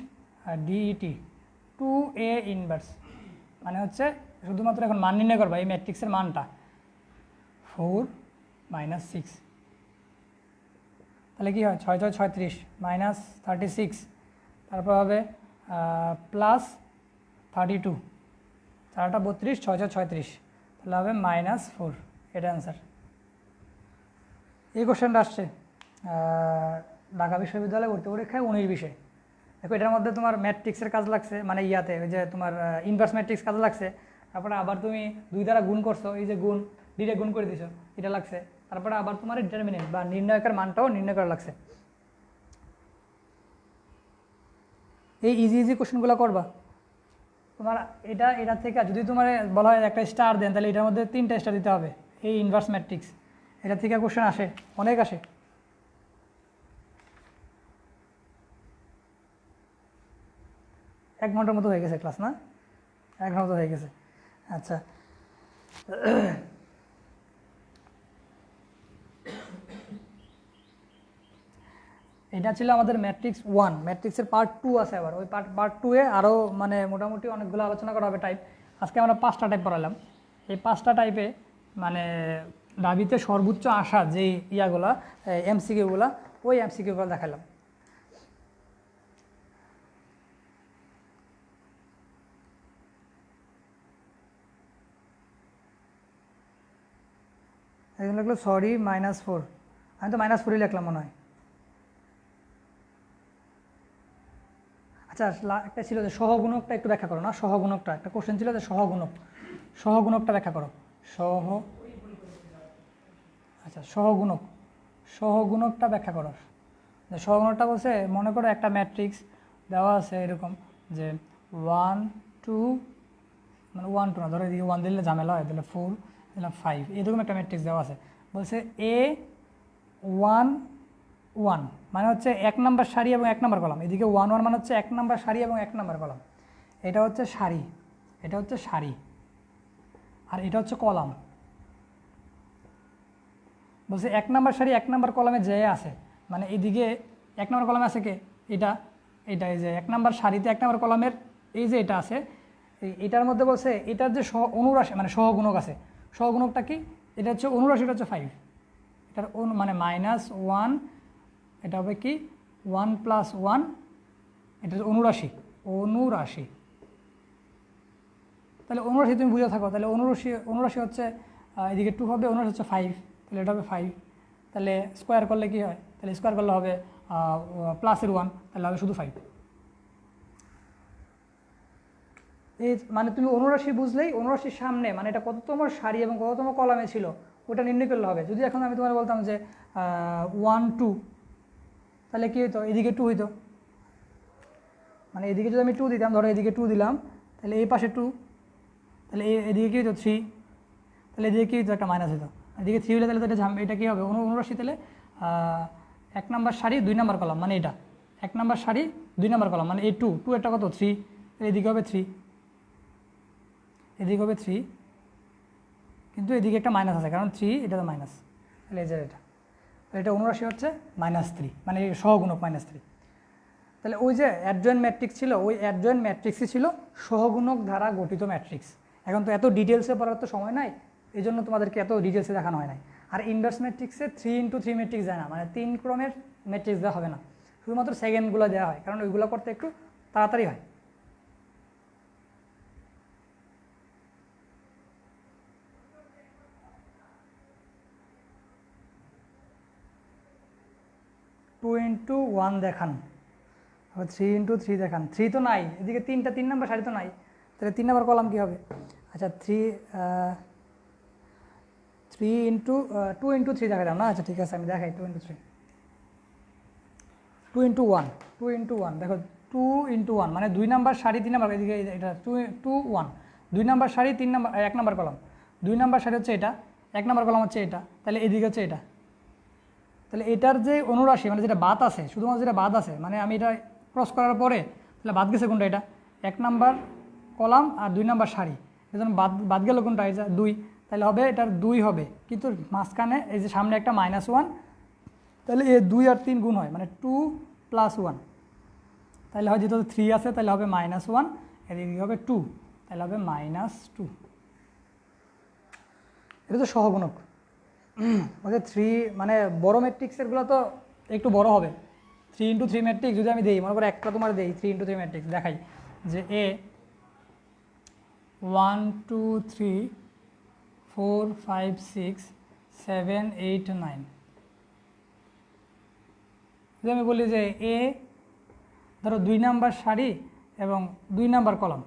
DET 2a inverse, মানে হচ্ছে শুধুমাত্র এখন মান নির্ণয় করবা এই ম্যাট্রিক্সের মানটা, 4 -6, তাহলে কী হয় 6 6 36 -36, তারপর হবে +32, 4টা 32, 6 6 36, তাহলে হবে -4, এটা অ্যান্সার। এই কোশ্চেনটা আসছে ঢাকা বিশ্ববিদ্যালয়ে ভর্তি পরীক্ষায় 19-20-এ। দেখো এটার মধ্যে তোমার ম্যাট্রিক্সের কাজ লাগছে, মানে ইয়াতে ওই যে তোমার ইনভার্স ম্যাট্রিক্স কাজ লাগছে, তারপরে আবার তুমি 2 দ্বারা গুণ করছো, এই যে গুণ ডিরেক্ট গুণ করে দিছো, এটা লাগছে, তারপরে আবার তোমার ডিটারমিনেন্ট বা নির্ণায়কের মানটাও নির্ণয় করা লাগছে। এই ইজি কোশ্চেনগুলো করবা তোমার, এটা থেকে যদি তোমার বলা হয় একটা স্টার দেন, তাহলে এটার মধ্যে 3টা স্টার দিতে হবে, এই ইনভার্স ম্যাট্রিক্স, এটা থেকে কোশ্চেন আসে, অনেক আসে। এক ঘন্টার মতো হয়ে গেছে ক্লাস, না 1 ঘন্টা মতো হয়ে গেছে, আচ্ছা। এটা ছিল আমাদের ম্যাট্রিক্স 1, ম্যাট্রিক্সের পার্ট 2 আছে, আবার ওই পার্ট 2-এ আরও মানে মোটামুটি অনেকগুলো আলোচনা করা হবে টাইপ। আজকে আমরা 5টা টাইপ পড়ালাম, এই 5টা টাইপে মানে দাবিতে সর্বোচ্চ আসা যেই ইয়াগুলা এমসিকিউগুলা, ওই এমসিকিউগুলো দেখালাম। একজন লিখলো সরি -4, আমি তো -4ই লিখলাম মনে হয়। আচ্ছা একটা ছিল যে সহগুণকটা একটু ব্যাখ্যা করো না, সহগুণকটা একটা কোশ্চেন ছিল যে সহগুণকটা ব্যাখ্যা করো, আচ্ছা সহগুণকটা ব্যাখ্যা করো। সহগুণকটা বলছে, মনে করো একটা ম্যাট্রিক্স দেওয়া আছে এরকম যে 1 2, মানে 1 2 না, ধরো এদিকে 1 দিলে ঝামেলা হয়, দিলে 4 দিলাম 5, এরকম একটা ম্যাট্রিক্স দেওয়া আছে, বলছে A1 1 মানে হচ্ছে 1 নাম্বার সারি এবং 1 নাম্বার কলাম, এদিকে 1 1 মানে হচ্ছে 1 নাম্বার সারি এবং 1 নাম্বার কলাম, এটা হচ্ছে সারি, এটা হচ্ছে সারি, আর এটা হচ্ছে কলাম। বলছে 1 নাম্বার সারি 1 নাম্বার কলামে যে আছে, মানে এইদিকে 1 নাম্বার কলামে আছে কে, এটা এই যে 1 নাম্বার সারিতে 1 নাম্বার কলামের এই যে এটা আছে, এটার মধ্যে বলছে এটার যে অনুরাশি মানে সহগুণক আছে, সহগুণকটা কি, এটা হচ্ছে অনুরাশি, এটা হচ্ছে 5, এটার মানে -1, এটা হবে কি 1 + 1, এটা হচ্ছে অনুরাশি। তাহলে অনুরাশি তুমি বুঝে থাকো, তাহলে অনুরাশি হচ্ছে এদিকে 2 হবে, অনুরাশি হচ্ছে 5, তাহলে এটা হবে 5, তাহলে স্কোয়ার করলে কি হয়, তাহলে স্কোয়ার করলে হবে +1, তাহলে হবে শুধু 5। এই মানে তুমি অনুরাশি বুঝলেই অনুরাশির সামনে মানে এটা কততম সারি এবং কততম কলামে ছিল ওটা নির্ণয় করলে হবে। যদি এখন আমি তোমার বলতাম যে 1 2, তাহলে কী হইতো, এদিকে 2 হইতো, মানে এদিকে যদি আমি 2 দিতাম, ধরো এদিকে 2 দিলাম, তাহলে এই পাশে 2, তাহলে এদিকে কী হতো 3, তাহলে এদিকে কী হতো একটা মাইনাস হতো, এদিকে 3 হলে তাহলে তো এটা কী হবে অনুরাশি, তাহলে 1 নাম্বার সারি 2 নাম্বার কলাম, মানে এটা 1 নাম্বার সারি 2 নাম্বার কলাম, মানে এই 2 একটা কত 3, এদিকে হবে 3, এদিকে হবে 3, কিন্তু এদিকে একটা মাইনাস আছে কারণ 3 এটা তো মাইনাস, তাহলে এই যে এটা অনুরাশি হচ্ছে -3, মানে সহগুণক -3। তাহলে ওই যে অ্যাডজয়েন্ট ম্যাট্রিক্স ছিল, ওই অ্যাডজয়েন্ট ম্যাট্রিক্সই ছিল সহগুণক দ্বারা গঠিত ম্যাট্রিক্স। এখন তো এত ডিটেলসে পড়ার তো সময় নাই, এই জন্য তোমাদেরকে এত ডিটেলসে দেখানো হয় নাই। আর ইনভার্স ম্যাট্রিক্সে 3x3 ম্যাট্রিক্স দেয় না, মানে 3 ক্রমের ম্যাট্রিক্স দেওয়া হবে না, শুধুমাত্র সেকেন্ডগুলো দেওয়া হয়, কারণ ওইগুলো করতে একটু তাড়াতাড়ি হয়। টু ইন্টু ওয়ান দেখান, আবার 3x3 দেখান, 3 তো নাই, এদিকে 3 নাম্বার সারি তো নাই, তাহলে 3 নাম্বার কলাম কী হবে? আচ্ছা 2x3 দেখালাম না, আচ্ছা ঠিক আছে আমি দেখাই 2x3, 2x1 দেখো 2x1 মানে 2 নাম্বার সারি 3 নাম্বার, এদিকে এটা 2 1, 2 নাম্বার সারি 3 নাম্বার 1 নাম্বার কলাম, 2 নাম্বার সারি হচ্ছে এটা, 1 নাম্বার কলাম হচ্ছে এটা, তাহলে এদিকে হচ্ছে এটা, তাহলে এটার যে অনুরাশি মানে যেটা বাদ আছে, শুধুমাত্র যেটা বাদ আছে, মানে আমি এটা ক্রস করার পরে তাহলে বাদ গেছে কোনটা, এটা 1 নাম্বার কলাম আর 2 নাম্বার সারি, এজন্য বাদ গেল কোনটা, এই যে 2, তাহলে হবে এটার 2 হবে, কিন্তু মাঝখানে এই যে সামনে একটা -1, তাহলে এই 2 আর 3 গুণ হয়, মানে 2 + 1, তাহলে হয় যেহেতু 3 আছে তাহলে হবে -1, এদিকে হবে 2, তাহলে হবে -2। এটা তো সহগুণক। ওকে 3 মানে বড় ম্যাট্রিক্সেরগুলো তো একটু বড় হবে, 3x3 ম্যাট্রিক্স যদি আমি দিই, মনে করো একটা তোমার দিই 3x3 ম্যাট্রিক্স দেখাই, যে এ 1 2 3 4 5 6 7 8 9, যদি আমি বলি যে এ ধরো 2 নাম্বার সারি এবং 2 নাম্বার কলাম,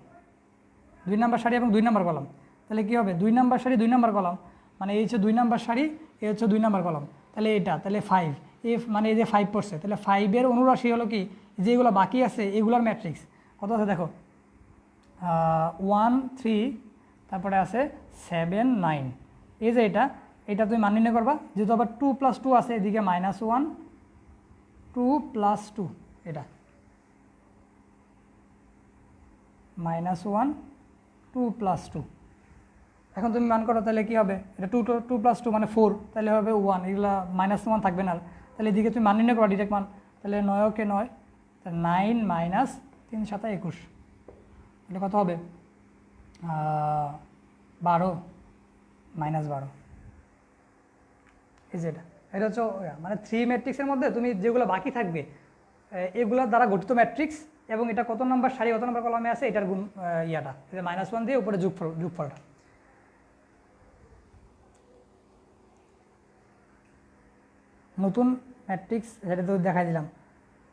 2 নাম্বার সারি এবং 2 নাম্বার কলাম, তাহলে কী হবে 2 নাম্বার সারি 2 নাম্বার কলাম, মানে এই হচ্ছে 2 নাম্বার সারি, এ হচ্ছে 2 নাম্বার কলাম, তাহলে এটা তাহলে 5, মানে এই যে 5 পড়ছে, তাহলে 5-এর অনুরাশি হলো কি, যেগুলো বাকি আছে এগুলোর ম্যাট্রিক্স কত আছে দেখো, 1 3, তারপরে আছে 7 9, এই যে এটা তুমি মান নির্ণয় করবা, যেহেতু আবার 2 + 2 আছে, এদিকে -1 2 + 2, এটা -1 2 + 2, এখন তুমি মান করো তাহলে কী হবে, এটা 2 + 2 মানে 4, তাহলে হবে 1, এগুলা -1 থাকবে না, তাহলে এদিকে তুমি মান নির্ণয় করো ডিরেক্ট মান, তাহলে 9 কে 9, তাহলে 9 - 3 × 7 = 21, তাহলে কত হবে 12 -12, এই যে এটা হচ্ছে মানে 3 ম্যাট্রিক্সের মধ্যে তুমি যেগুলো বাকি থাকবে এগুলোর দ্বারা গঠিত ম্যাট্রিক্স, এবং এটা কত নাম্বার সারি কত নাম্বার কলামে আছে এটার গুণ ইয়াটা -1 দিয়ে উপরে যোগফলটা। নতুন ম্যাট্রিক্স যেটা তো দেখাই দিলাম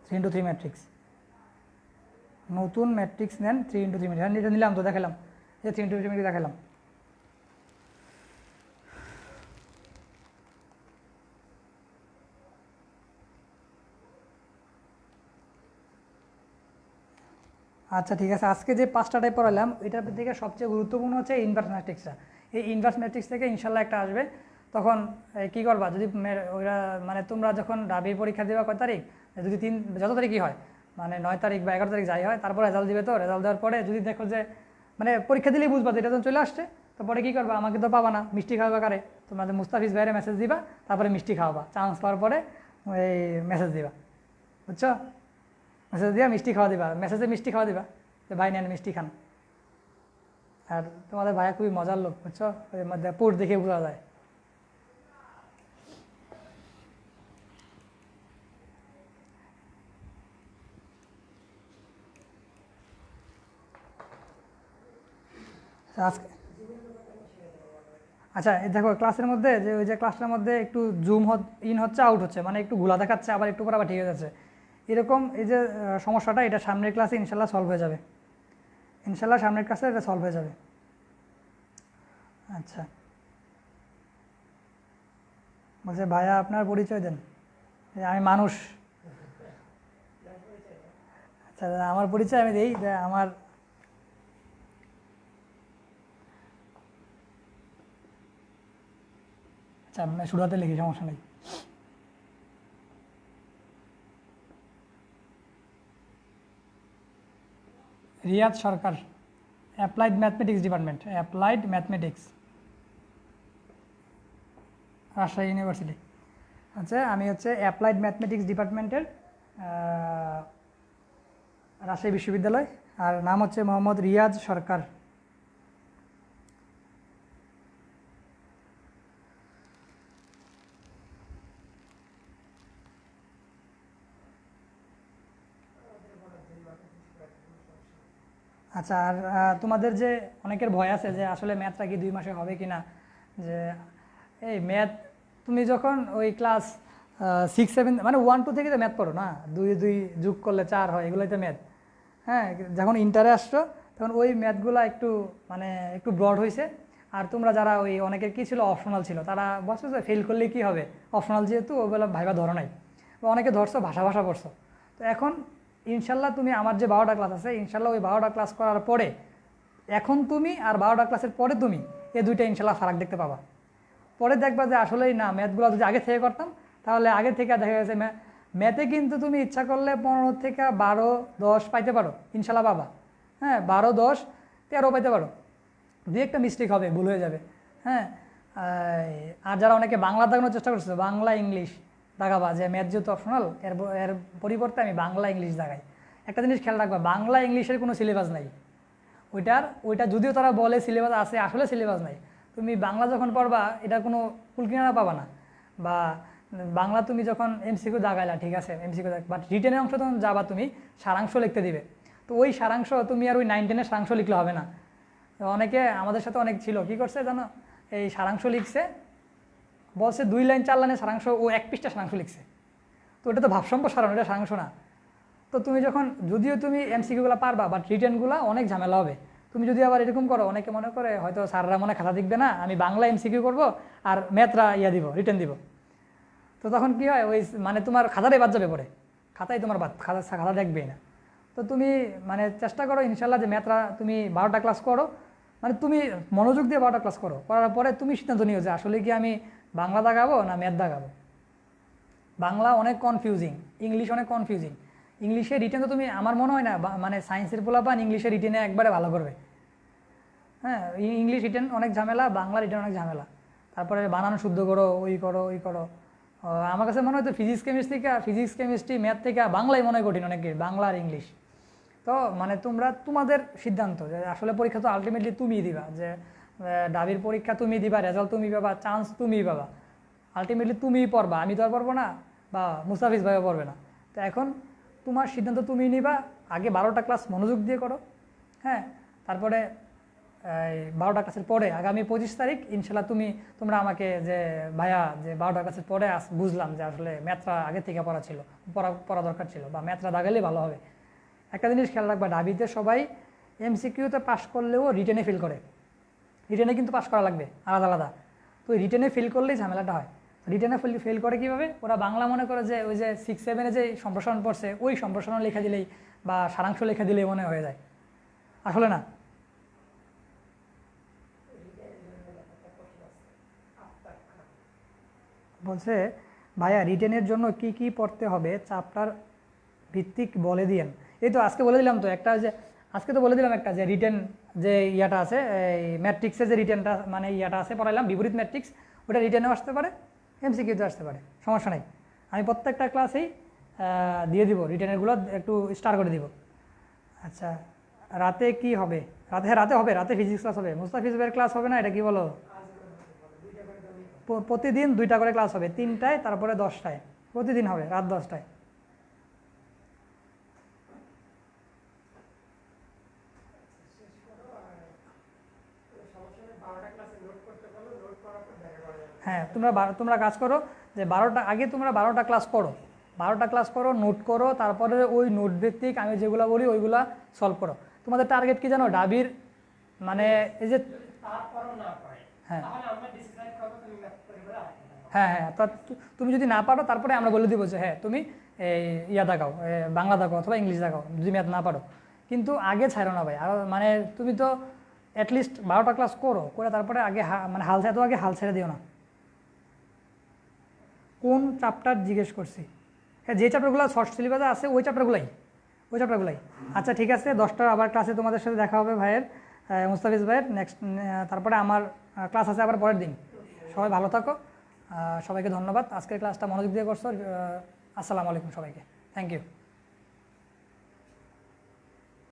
3x3 ম্যাট্রিক্স, নতুন ম্যাট্রিক্স নেন 3x3 ম্যাট্রিক্স, এটা নিলাম তো দেখালাম, যে 3x3 ম্যাট্রিক্স দেখালাম। আচ্ছা ঠিক আছে, আজকে যে 5টা টাইপ পড়ালাম এটার থেকে সবচেয়ে গুরুত্বপূর্ণ হচ্ছে ইনভার্স ম্যাট্রিক্সটা। এই ইনভার্স ম্যাট্রিক্স থেকে ইনশাল্লাহ একটা আসবে, তখন কী করবা, যদি ওরা মানে তোমরা যখন ডাবির পরীক্ষা দেওয়া কয় তারিখ, যদি যত তারিখই হয়, মানে 9 তারিখ বা 11 তারিখ যাই হয়, তারপর রেজাল্ট দিবে, তো রেজাল্ট দেওয়ার পরে যদি দেখো যে মানে পরীক্ষা দিলেই বুঝবা যে এটা যখন চলে আসছে, তারপরে কী করবা, আমাকে তো পাবা না, মিষ্টি খাওয়াবা কারে, তোমাদের মুস্তাফিজ ভাইয়ের মেসেজ দিবা, তারপরে মিষ্টি খাওয়াবা, চান্স পাওয়ার পরে এই মেসেজ দিবা, বুঝছো, মেসেজ দিয়া মিষ্টি খাওয়া দিবা, মেসেজে মিষ্টি খাওয়া দিবা যে ভাই নেন মিষ্টি খান। আর তোমাদের ভাইয়া খুবই মজার লোক, বুঝছো, ওই মধ্যে পোস্ট দেখে বোঝা যায়। আজকে আচ্ছা এই দেখো ক্লাসের মধ্যে যে ওই যে ক্লাসটার মধ্যে একটু জুম ইন হচ্ছে আউট হচ্ছে, মানে একটু ঘোলা দেখাচ্ছে, আবার একটু পর আবার ঠিক হয়ে যাচ্ছে, এরকম এই যে সমস্যাটা, এটা সামনের ক্লাসে ইনশাল্লাহ সলভ হয়ে যাবে, ইনশাল্লাহ সামনের ক্লাসে এটা সলভ হয়ে যাবে। আচ্ছা বলছে ভাইয়া আপনার পরিচয় দেন, আমি মানুষ। আচ্ছা, আমার পরিচয় আমি দিই যে আমার আচ্ছা আমি শুরুতে লিখি, সমস্যা নেই। Riyad Sarkar, applied mathematics department, applied mathematics, Rajshahi university. আচ্ছা, আমি হচ্ছে অ্যাপ্লাইড ম্যাথমেটিক্স ডিপার্টমেন্টের রাজশাহী বিশ্ববিদ্যালয়। আর নাম হচ্ছে মোহাম্মদ রিয়াজ সরকার। আচ্ছা, আর তোমাদের যে অনেকের ভয় আছে যে আসলে ম্যাথটা কি 2 মাসে হবে কি না, যে এই ম্যাথ তুমি যখন ওই ক্লাস 6-7 মানে 1-2 থেকে তো ম্যাথ পড়ো না, 2-2 যোগ করলে 4 হয়, এগুলোই তো ম্যাথ। হ্যাঁ, যখন ইন্টারে আসছো তখন ওই ম্যাথগুলো একটু মানে একটু ব্রড হয়েছে। আর তোমরা যারা ওই অনেকের কী ছিল, অপশনাল ছিল, তারা বলছো যে ফেল করলে কি হবে, অপশনাল যেহেতু ওগুলো ভাইবা ধরো নাই, বা অনেকে ধরছো ভাষা ভাষা পড়ছো। তো এখন ইনশাল্লাহ তুমি আমার যে 12টা ক্লাস আছে, ইনশাল্লাহ ওই 12টা ক্লাস করার পরে এখন তুমি আর 12টা ক্লাসের পরে তুমি এই দুইটা ইনশাল্লাহ ফারাক দেখতে পাবা। পরে দেখবা যে আসলেই না, ম্যাথগুলো যদি আগে থেকে করতাম তাহলে আগে থেকে দেখা গেছে ম্যাথে কিন্তু তুমি ইচ্ছা করলে 15 থেকে 12, 10 পাইতে পারো, ইনশাল্লাহ পাবা। হ্যাঁ, 12, 10, 13 পাইতে পারো, দু একটা মিস্টেক হবে, ভুল হয়ে যাবে। হ্যাঁ, আর যারা অনেকে বাংলা দাগানোর চেষ্টা করছে, বাংলা ইংলিশ দাগাবা, যে ম্যাথ যেহেতু অপশনাল, এর পরিবর্তে আমি বাংলা ইংলিশ দাগাই। একটা জিনিস খেয়াল রাখবা, বাংলা ইংলিশের কোনো সিলেবাস নাই। ওইটা যদিও তারা বলে সিলেবাস আছে, আসলে সিলেবাস নাই। তুমি বাংলা যখন পড়বা এটা কোনো কুলকিনারা পাবা না। বা বাংলা তুমি যখন এমসিকিউ দাগাইলা, ঠিক আছে, এমসিকিউ বাট রিটেনের অংশ তখন যাবা তুমি সারাংশ লিখতে দিবে। তো ওই সারাংশ তুমি আর ওই 9-10-এর সারাংশ লিখলে হবে না। অনেকে আমাদের সাথে অনেক ছিল, কি করছে জানো, এই সারাংশ লিখছে, বলছে 2 লাইন 4 লাইনের সারাংশ, ও 1 পৃষ্ঠা সারাংশ লিখছে। তো ওটা তো ভাবসম্প্রসারণ, এটা সারাংশ না। তো তুমি যখন যদিও তুমি এমসিকিউগুলো পারবা, বাট রিটেনগুলো অনেক ঝামেলা হবে। তুমি যদি আবার এরকম করো, অনেকে মনে করে হয়তো স্যাররা মনে খাতা দেখবে না, আমি বাংলা এমসিকিউ করবো আর ম্যাথরা দিব, রিটেন দিব। তো তখন কি হয়, ওই মানে তোমার খাতাটাই বাদ যাবে, পরে খাতাই তোমার বাদ, খাতা দেখবেই না। তো তুমি মানে চেষ্টা করো ইনশাল্লাহ যে ম্যাথরা তুমি 12টা ক্লাস করো, মানে তুমি মনোযোগ দিয়ে 12টা ক্লাস করো, করার পরে তুমি সিদ্ধান্ত নিও যে আসলে কি আমি বাংলা দাগাবো না ম্যাথ দাগাবো। বাংলা অনেক কনফিউজিং, ইংলিশ অনেক কনফিউজিং। ইংলিশে রিটেন তো তুমি, আমার মনে হয় না মানে সায়েন্সের পোলাপান ইংলিশে রিটেনে একবারে ভালো করবে। হ্যাঁ, ইংলিশ রিটেন অনেক ঝামেলা, বাংলা রিটেন অনেক ঝামেলা। তারপরে বানানো শুদ্ধ করো, ওই করো ওই করো। আমার কাছে মনে হয় তো ফিজিক্স কেমিস্ট্রি ম্যাথ থেকে বাংলাই মনে হয় কঠিন অনেকের, বাংলা আর ইংলিশ। তো মানে তোমাদের সিদ্ধান্ত যে আসলে পরীক্ষা তো আলটিমেটলি তুমিই দিবা, যে ডাবির পরীক্ষা তুমি দিবা, রেজাল্ট তুমি পাবা, চান্স তুমিই পাবা, আলটিমেটলি তুমিই পড়বা, আমি তো আর পড়বো না, বা মুস্তাফিজ ভাইও পড়বে না। তো এখন তোমার সিদ্ধান্ত তুমিই নিবা। আগে 12টা ক্লাস মনোযোগ দিয়ে করো। হ্যাঁ, তারপরে 12টা ক্লাসের পরে আগামী 25 তারিখ ইনশাল্লাহ তোমরা আমাকে যে ভাইয়া যে 12টা ক্লাসের পরে বুঝলাম যে আসলে ম্যাথটা আগে থেকে পড়া দরকার ছিল, বা ম্যাথটা দাগালেই ভালো হবে। একটা জিনিস খেয়াল রাখবা, ডাবিতে সবাই এমসিকিউতে পাস করলেও রিটেনে ফেল করে, রিটেনে কিন্তু পাস করা লাগবে আলাদা আলাদা। তো রিটেনে ফেল করলেই ঝামেলাটা হয়। রিটেনে ফেল করে কীভাবে, ওরা বাংলা মনে করে যে ওই যে 6-7-এ যে সম্প্রসারণ পড়ছে ওই সম্প্রসারণ লেখা দিলেই বা সারাংশ লেখা দিলেই মনে হয়ে যায়, আসলে না। বলছে ভাইয়া রিটেনের জন্য কি কি পড়তে হবে চ্যাপ্টার ভিত্তিক বলে দিয়েন। এই তো আজকে বলে দিলাম তো একটা, যে আজকে তো বলে দিলাম একটা, যে রিটেন যে ইয়াটা আছে, এই ম্যাট্রিক্সের যে রিটেনটা মানে ইয়াটা আছে পড়াইলাম, বিপরীত ম্যাট্রিক্স, ওটা রিটেনেও আসতে পারে, এমসিকিউতে আসতে পারে, সমস্যা নেই। আমি প্রত্যেকটা ক্লাসেই দিয়ে দিব, রিটেনেরগুলো একটু স্টার করে দিব। আচ্ছা, রাতে কি হবে? রাতে হবে, রাতে ফিজিক্স ক্লাস হবে। মুস্তাফিজ ভাইয়ের ক্লাস হবে না, এটা কি বলো? প্রতিদিন 2টা করে ক্লাস হবে, 3টায় তারপরে 10টায়, প্রতিদিন হবে রাত 10টায়। হ্যাঁ, তোমরা কাজ করো যে 12টা আগে তোমরা 12টা ক্লাস করো, 12টা ক্লাস করো, নোট করো, তারপরে ওই নোট ভিত্তিক আমি যেগুলো বলি ওইগুলা সলভ করো। তোমাদের টার্গেট কি জানো, ডাবির মানে এই যে হ্যাঁ হ্যাঁ হ্যাঁ, তা তুমি যদি না পারো তারপরে আমরা বলে দিব যে হ্যাঁ তুমি এই ইয়া দাগাও, বাংলা দাগাও অথবা ইংলিশ দাগাও যদি ম্যাথ না পারো, কিন্তু আগে ছাড়ো না ভাই। আর মানে তুমি তো অ্যাটলিস্ট 12টা ক্লাস করো, করে তারপরে আগে মানে হাল ছেড়ে, তো আগে হাল ছেড়ে দিও না। কোন চ্যাপ্টার জিজ্ঞেস করছি? হ্যাঁ, যে চ্যাপ্টারগুলো শর্ট সিলেবাসে আছে ওই চ্যাপ্টারগুলাই। আচ্ছা ঠিক আছে, 10টার আবার ক্লাসে তোমাদের সাথে দেখা হবে ভাইয়ের, মুস্তাফিজ ভাইয়ের নেক্সট। তারপরে আমার ক্লাস আছে আবার পরের দিন। সবাই ভালো থাকো, সবাইকে ধন্যবাদ। আজকের ক্লাসটা মনোযোগ দিয়ে করছো। আসসালামু আলাইকুম সবাইকে, থ্যাংক ইউ।